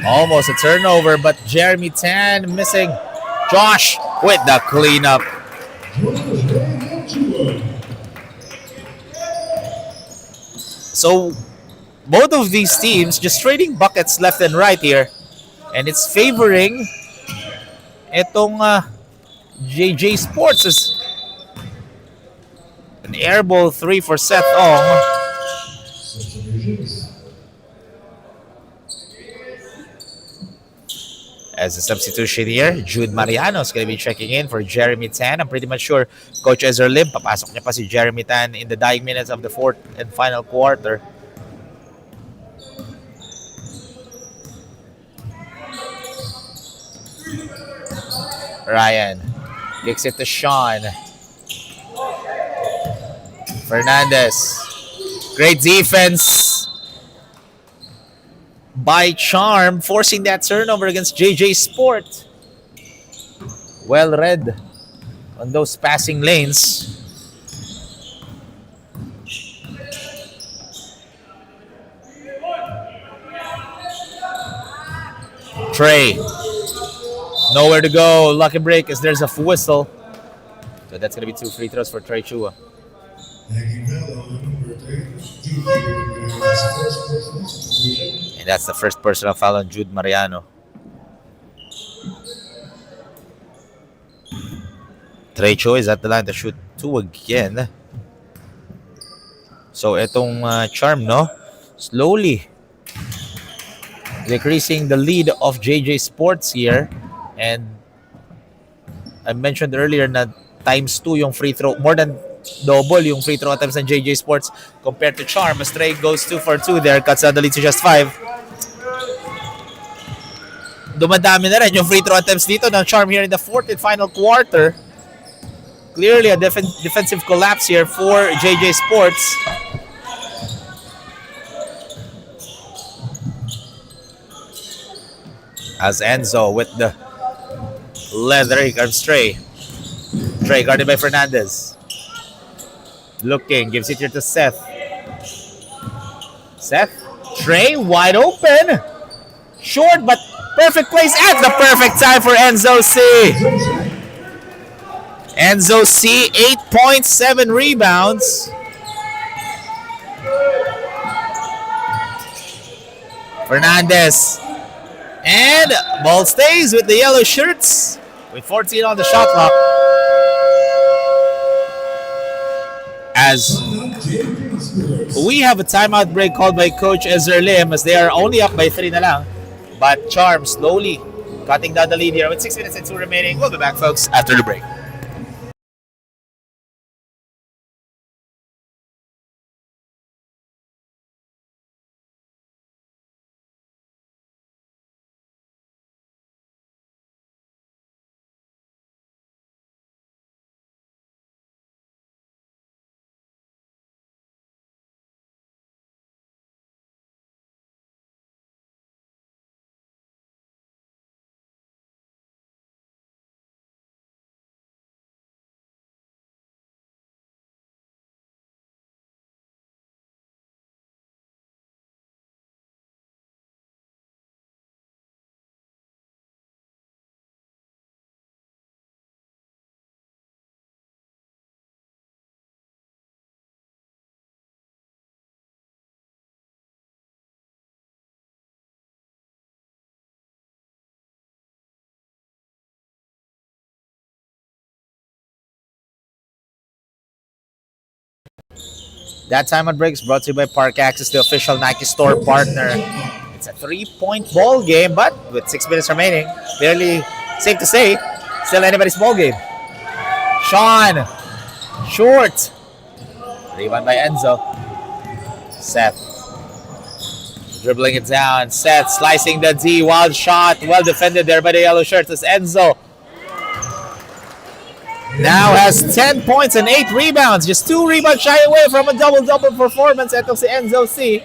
S1: Almost a turnover, but Jeremy Tan missing. Josh with the cleanup. So both of these teams just trading buckets left and right here. And it's favoring itong JJ Sports as an air ball 3 for Seth Ong. As a substitution here, Jude Mariano is going to be checking in for Jeremy Tan. I'm pretty much sure Coach Ezra Lim, papasok niya pa si Jeremy Tan in the dying minutes of the fourth and final quarter. Ryan kicks it to Sean. Fernandez. Great defense by Charm, forcing that turnover against JJ Sport. Well read on those passing lanes. Trey. Nowhere to go. Lucky break as there's a whistle. So that's going to be 2 free throws for Trey Chua. And that's the first personal foul on Jude Mariano. Trey Chua is at the line to shoot 2 again. So itong Charm, no? Slowly decreasing the lead of JJ Sports here. And I mentioned earlier na times 2 yung free throw, more than double yung free throw attempts ng JJ Sports compared to Charm. As Trey goes 2 for 2 there, cuts out the lead to just 5. Dumadami na rin yung free throw attempts dito ng Charm here in the fourth and final quarter. Clearly a defensive collapse here for JJ Sports. As Enzo with the leather, here comes Trey. Trey guarded by Fernandez. Looking, gives it here to Seth. Seth, Trey wide open. Short but perfect place at the perfect time for Enzo C. Enzo C, 8.7 rebounds. Fernandez. And ball stays with the yellow shirts with 14 on the shot clock. As we have a timeout break called by Coach Ezra Lim as they are only up by 3 na lang. But Charm slowly cutting down the lead here with 6 minutes and 2 remaining. We'll be back, folks, after the break. That timeout break is brought to you by Park Access, the official Nike store partner. It's a 3-point ball game, but with 6 minutes remaining, barely safe to say, still anybody's ball game. Sean, short. Rebound by Enzo. Seth. Dribbling it down. Seth slicing the D. Wild shot. Well defended there by the yellow shirts as Enzo now has 10 points and 8 rebounds. Just 2 rebounds shy away from a double-double performance at si Enzo C.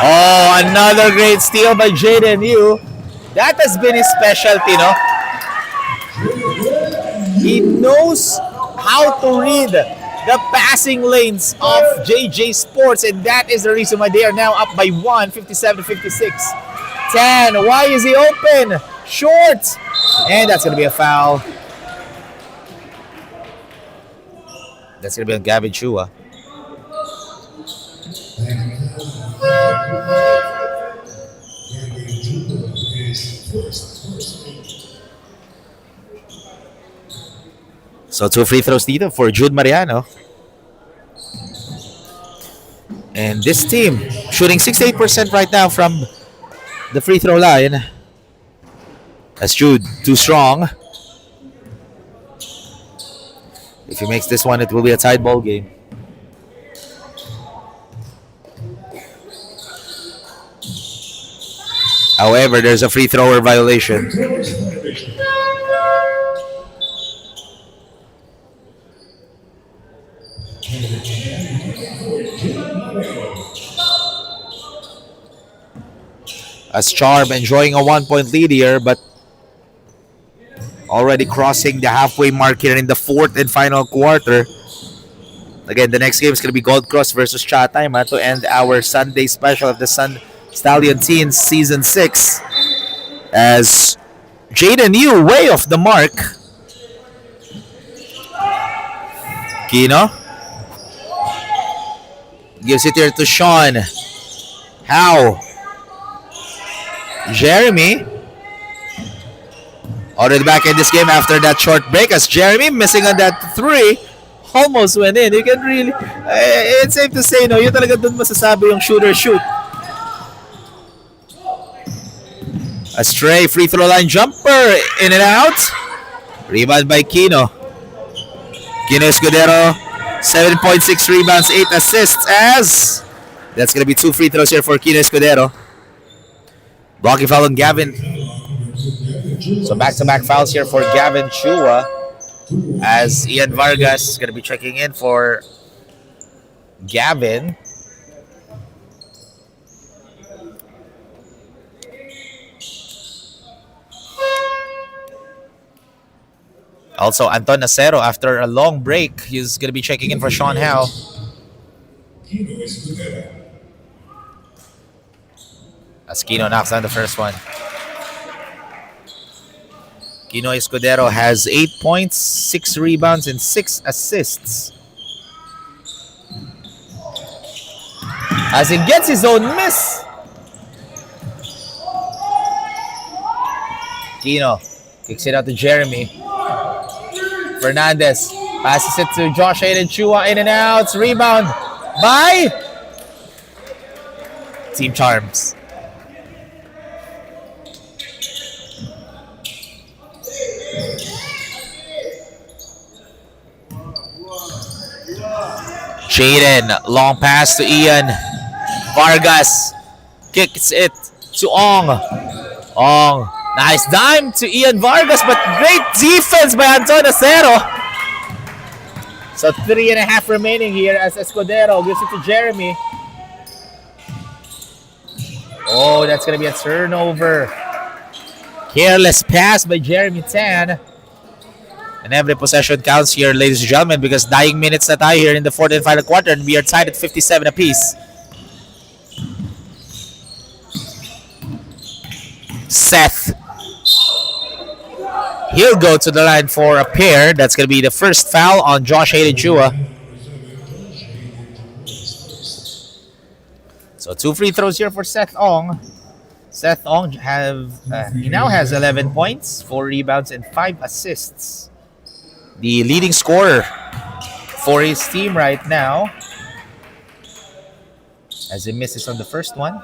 S1: Oh, another great steal by Jaden Yu. That has been his specialty, no? He knows how to read the passing lanes of JJ Sports, and that is the reason why they are now up by 1, 57-56. 10, why is he open? Short. And that's going to be a foul. That's going to be on Gavin Chua. So 2 free throws dito for Jude Mariano. And this team shooting 68% right now from the free throw line. As Jude, too strong. If he makes this one, it will be a tied ball game. However, there's a free thrower violation. As Charm enjoying a 1-point lead here, but already crossing the halfway mark here in the fourth and final quarter. Again, the next game is going to be Gold Cross versus Chatayma to end our Sunday special of the Stallion Teens Season 6. As Jaden Yu way off the mark. Kino gives it here to Sean. How? Jeremy already back in this game after that short break, as Jeremy missing on that three almost went in. You can really, it's safe to say, no, yun talaga dun masasabi yung shooter shoot. A stray free throw line jumper, in and out. Rebound by Kino. Kino Escudero, 7.6 rebounds, 8 assists, as that's going to be 2 free throws here for Kino Escudero. Blocking foul on Gavin. So back-to-back fouls here for Gavin Chua, as Ian Vargas is going to be checking in for Gavin. Also, Anton Acero, after a long break, he's going to be checking in for Sean Howe. As Kino knocks down the first one. Kino Escudero has 8 points, 6 rebounds, and 6 assists. As he gets his own miss. Kino kicks it out to Jeremy. Fernandez passes it to Josh Aiden Chua, in and out. Rebound by Team Charms. Jaden, long pass to Ian. Vargas kicks it to Ong. Ong, nice dime to Ian Vargas, but great defense by Anton Acero. So 3.5 remaining here as Escudero gives it to Jeremy. Oh, that's going to be a turnover. Careless pass by Jeremy Tan. And every possession counts here, ladies and gentlemen, because dying minutes na tayo here in the fourth and final quarter, and we are tied at 57 apiece. Seth. He'll go to the line for a pair. That's going to be the first foul on Josh Hayden Chua. So 2 free throws here for Seth Ong. Seth Ong he now has 11 points, 4 rebounds, and 5 assists. The leading scorer for his team right now, as he misses on the first one.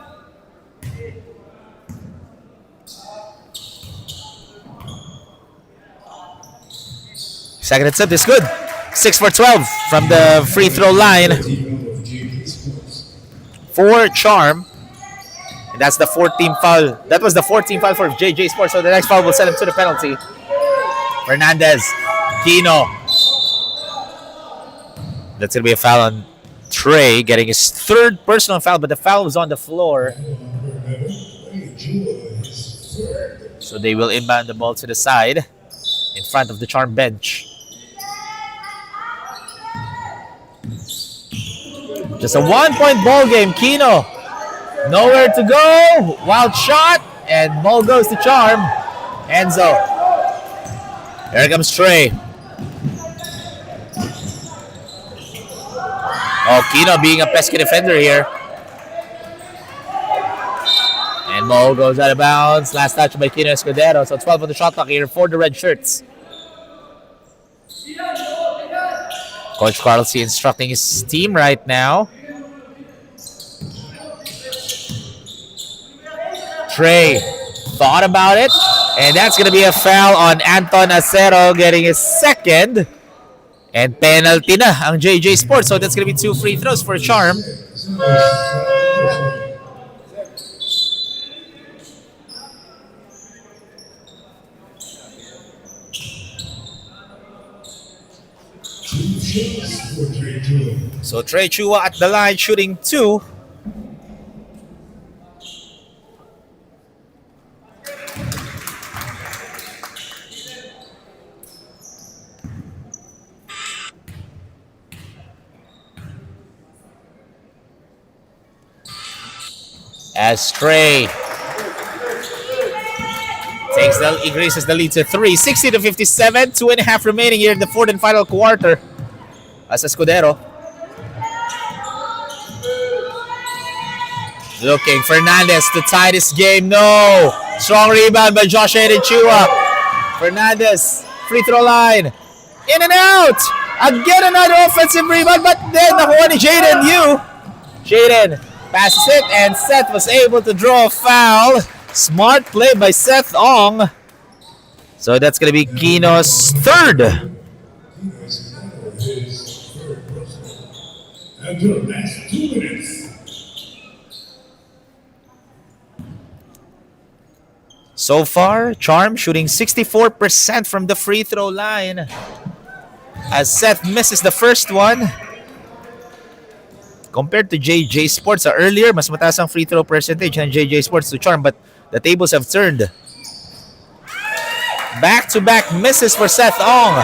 S1: Second attempt is good. 6 for 12 from the free throw line for Charm. And that's the 14th foul. That was the 14th foul for JJ Sports. So the next foul will send him to the penalty. Fernandez. Kino. That's going to be a foul on Trey, getting his 3rd personal foul, but the foul was on the floor. So they will inbound the ball to the side in front of the Charm bench. Just a 1-point ball game. Kino, nowhere to go. Wild shot, and ball goes to Charm. Enzo. Here comes Trey. Oh, Kino being a pesky defender here. Ball goes out of bounds. Last touch by Kino Escudero. So 12 on the shot clock here for the red shirts. Coach Carlsey instructing his team right now. Trey thought about it, and that's going to be a foul on Anton Acero, getting his second. And penalty na ang JJ Sports. So that's going to be 2 free throws for Charm. So Trey Chua at the line shooting 2. As Trey increases the lead to 3, 60-57, 2.5 remaining here in the fourth and final quarter. As Escudero looking Fernandez to tie this game. No, strong rebound by Josh Aiden Chua. Fernandez free throw line, in and out. Again another offensive rebound, but then nakuha ni Jaden Yu. Jaden passes it, and Seth was able to draw a foul. Smart play by Seth Ong. So that's going to be Kino's third.
S2: And the last 2 minutes.
S1: So far, Charm shooting 64% from the free throw line. As Seth misses the first one. Compared to JJ Sports earlier, mas mataas ang free throw percentage ng JJ Sports to Charm, but the tables have turned. Back-to-back misses for Seth Ong.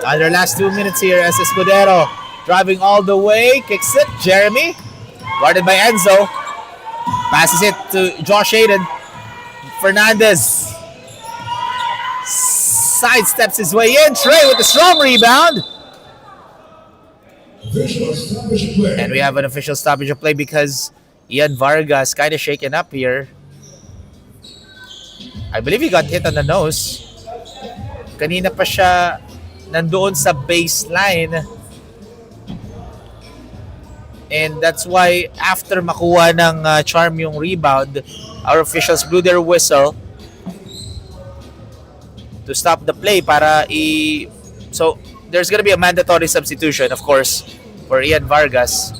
S1: Under last 2 minutes here as Escudero driving all the way, kicks it. Jeremy, guarded by Enzo, passes it to Josh Aiden. Fernandez sidesteps his way in. Trey with a strong rebound. And we have an official stoppage of play because Ian Vargas kind of shaken up here. I believe he got hit on the nose. Kanina pa siya nandoon sa baseline. And that's why after makuha ng Charm yung rebound, our officials blew their whistle to stop the play para So there's gonna be a mandatory substitution, of course, for Ian Vargas.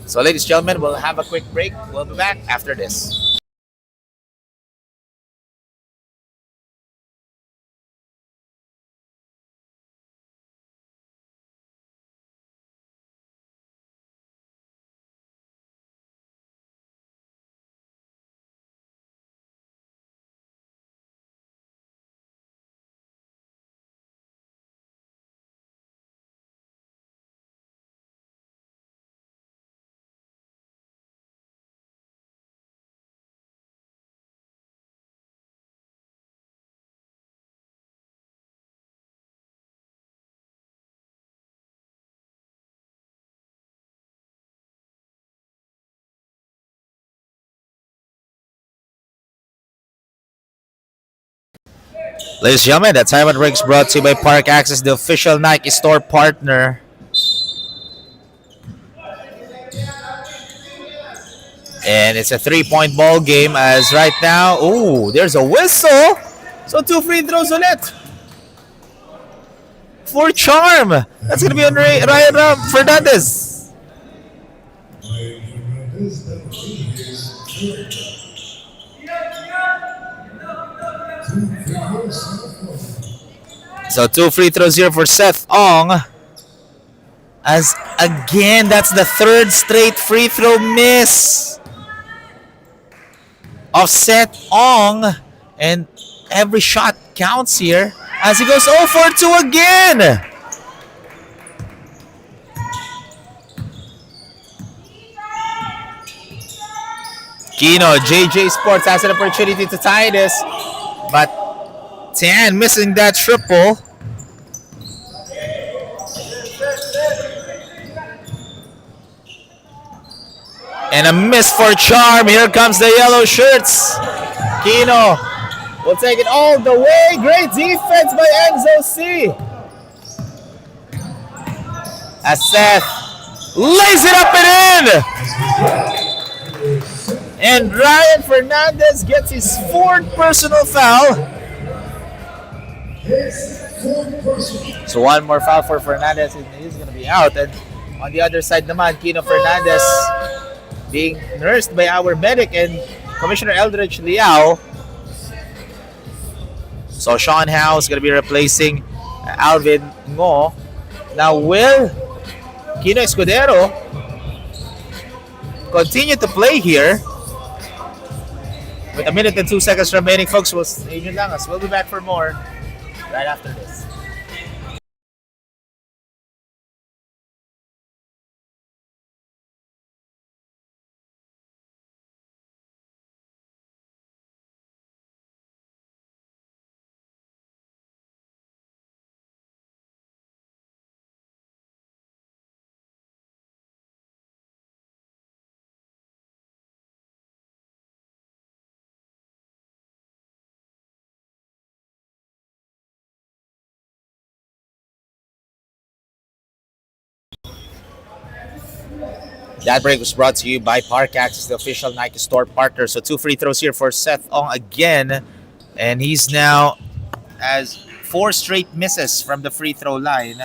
S1: So ladies and gentlemen, we'll have a quick break. We'll be back after this. Ladies and gentlemen, that time at Rigs brought to you by Park Access, the official Nike store partner. And it's a 3-point ball game as right now, there's a whistle. So 2 free throws ulit for Charm. That's going to be on Ryan Fernandez. So 2 free throws here for Seth Ong. As again, that's the 3rd straight free throw miss of Seth Ong. And every shot counts here as he goes 0 for 2 again. Kino, JJ Sports has an opportunity to tie this, but Tan missing that triple. And a miss for Charm. Here comes the yellow shirts. Kino will take it all the way. Great defense by Enzo C. As Seth lays it up and in. And Ryan Fernandez gets his 4th personal foul. So one more foul for Fernandez and he's going to be out. And on the other side naman, Kino Fernandez being nursed by our medic and Commissioner Eldridge Liao. So Sean Howe is going to be replacing Alvin Ngo. Now will Kino Escudero continue to play here? With 1 minute and 2 seconds remaining, folks, we'll be back for more right after this. That break was brought to you by Park Access, the official Nike store partner. So 2 free throws here for Seth Ong again. And he's now has 4 straight misses from the free throw line.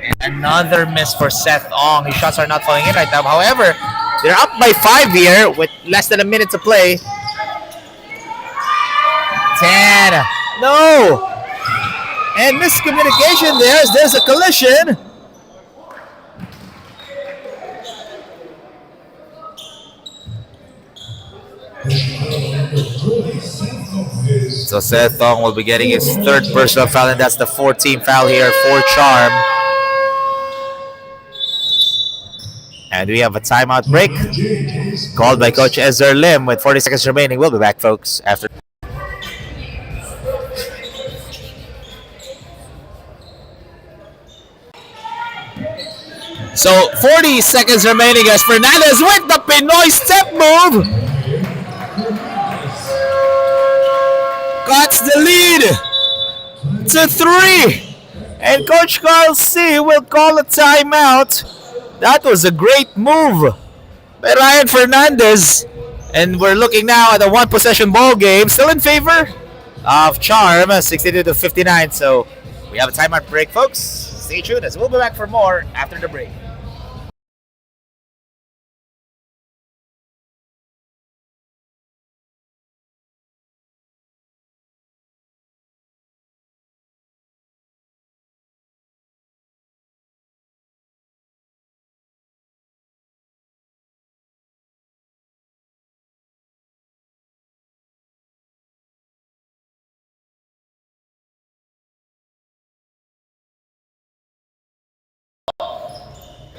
S1: And another miss for Seth Ong. His shots are not falling in right now. However, they're up by 5 here with less than a minute to play. 10. No! And miscommunication there as there's a collision. So Seth Ong will be getting his 3rd personal foul, and that's the 14th foul here for Charm. And we have a timeout break called by Coach Ezer Lim with 40 seconds remaining. We'll be back, folks, after. So 40 seconds remaining as Fernandez with the Pinoy step move. Cuts the lead to 3. And Coach Carl C. will call a timeout. That was a great move by Ryan Fernandez. And we're looking now at a 1-possession ball game. Still in favor of Charm, 62-59. So we have a timeout break, folks. Stay tuned as we'll be back for more after the break.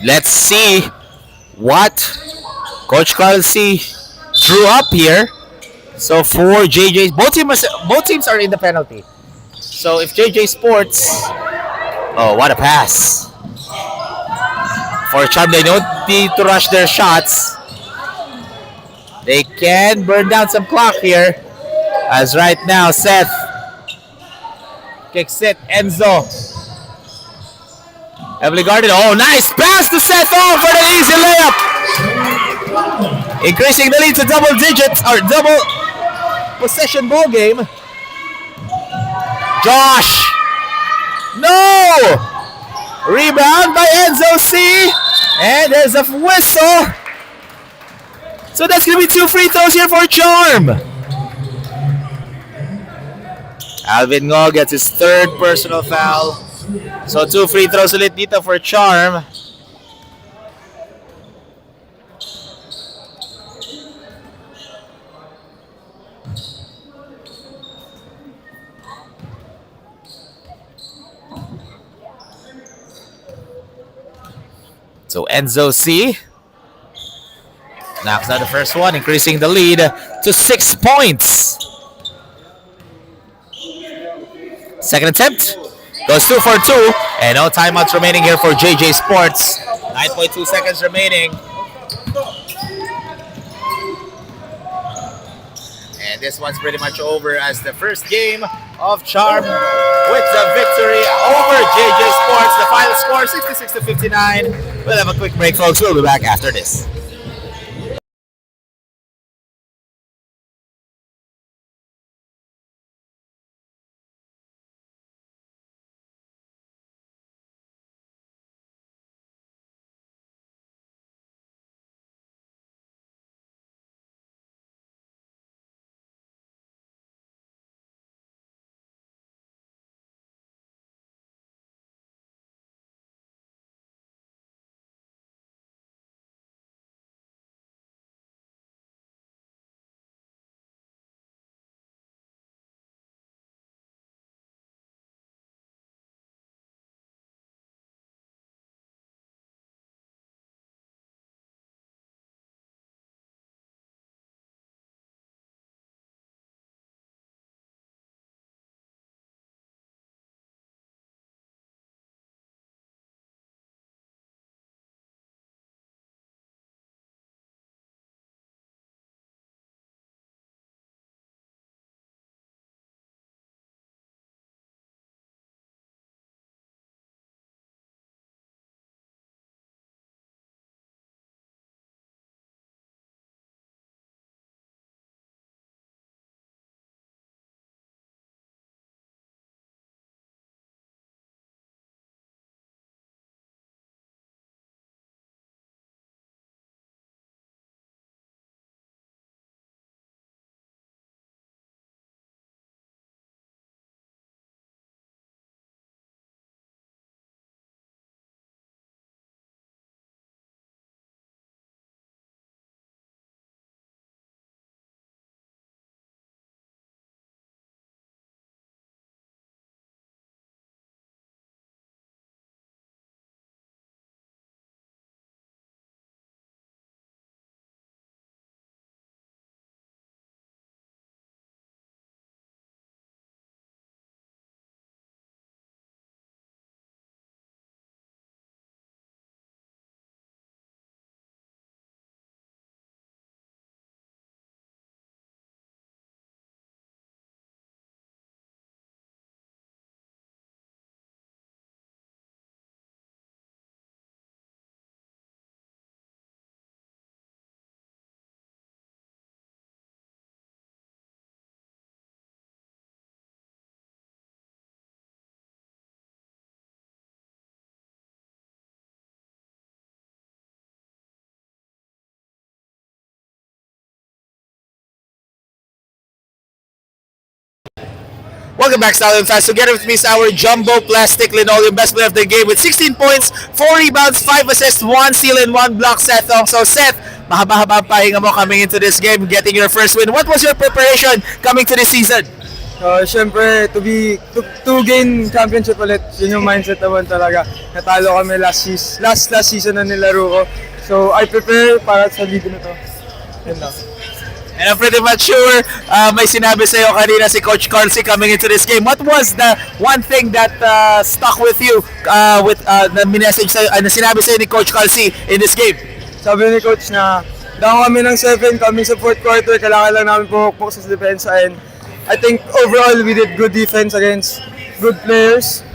S1: Let's see what Coach Carl C. drew up here. So for JJ, both teams are in the penalty. So if JJ Sports, oh, what a pass. For Charm, they don't need to rush their shots. They can burn down some clock here. As right now, Seth kicks it, Enzo. Heavily guarded. Oh, nice pass to Seth Ong for the easy layup. Increasing the lead to double digits, or double possession ball game. Josh. No. Rebound by Enzo C. And there's a whistle. So that's going to be 2 free throws here for Charm. Alvin Ngo gets his 3rd personal foul. So 2 free throws ulit dito for Charm. So Enzo C. knocks out the first one, increasing the lead to 6 points. Second attempt goes 2 for 2, and no timeouts remaining here for JJ Sports. 9.2 seconds remaining. And this one's pretty much over as the first game of Charm with the victory over JJ Sports. The final score 66-59. We'll have a quick break, folks. We'll be back after this. Welcome back, Stallion fans. Together with me is our Jumbo Plastic Linoleum best player of the game with 16 points, 4 rebounds, 5 assists, 1 steal, and 1 block, Seth Ong. So, Seth, mahaba-haba pahinga mo coming into this game, getting your first win. What was your preparation coming to this season?
S3: Siyempre, to gain championship ulit, yun yung mindset naman talaga. Natalo kami last season na nilaro ko. So, I prepare para sa liga na to. Yun lang.
S1: And I'm pretty much sure may sinabi sa'yo kanina si Coach Carlsey coming into this game. What was the one thing that stuck with you na minessage sa'yo, na sinabi sa'yo ni Coach Carlsey in this game?
S3: Sabi ni Coach na dahil kami ng 7, kami sa 4th quarter, kailangan lang namin pumukpok sa depensa. And I think overall we did good defense against good players.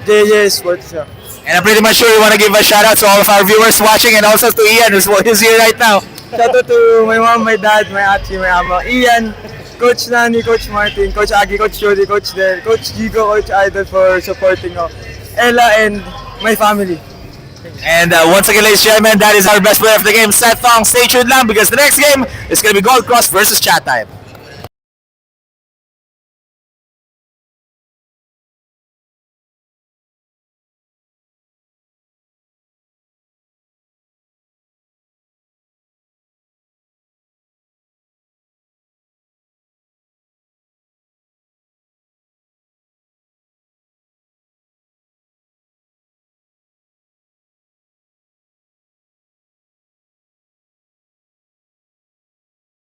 S3: JJ Sports siya.
S1: And I'm pretty much sure you want to give a shout out to all of our viewers watching and also to Ian who's here right now.
S3: Shout out to my mom, my dad, my ate, my ama, Ian, Coach Nani, Coach Martin, Coach Agi, Coach Jody, Coach Del, Coach Gigo, Coach Idol for supporting us. Ella and my family.
S1: And once again, ladies and gentlemen, that is our best player of the game, Seth Ong. Stay tuned lang because the next game is going to be Gold Cross versus Chat Time.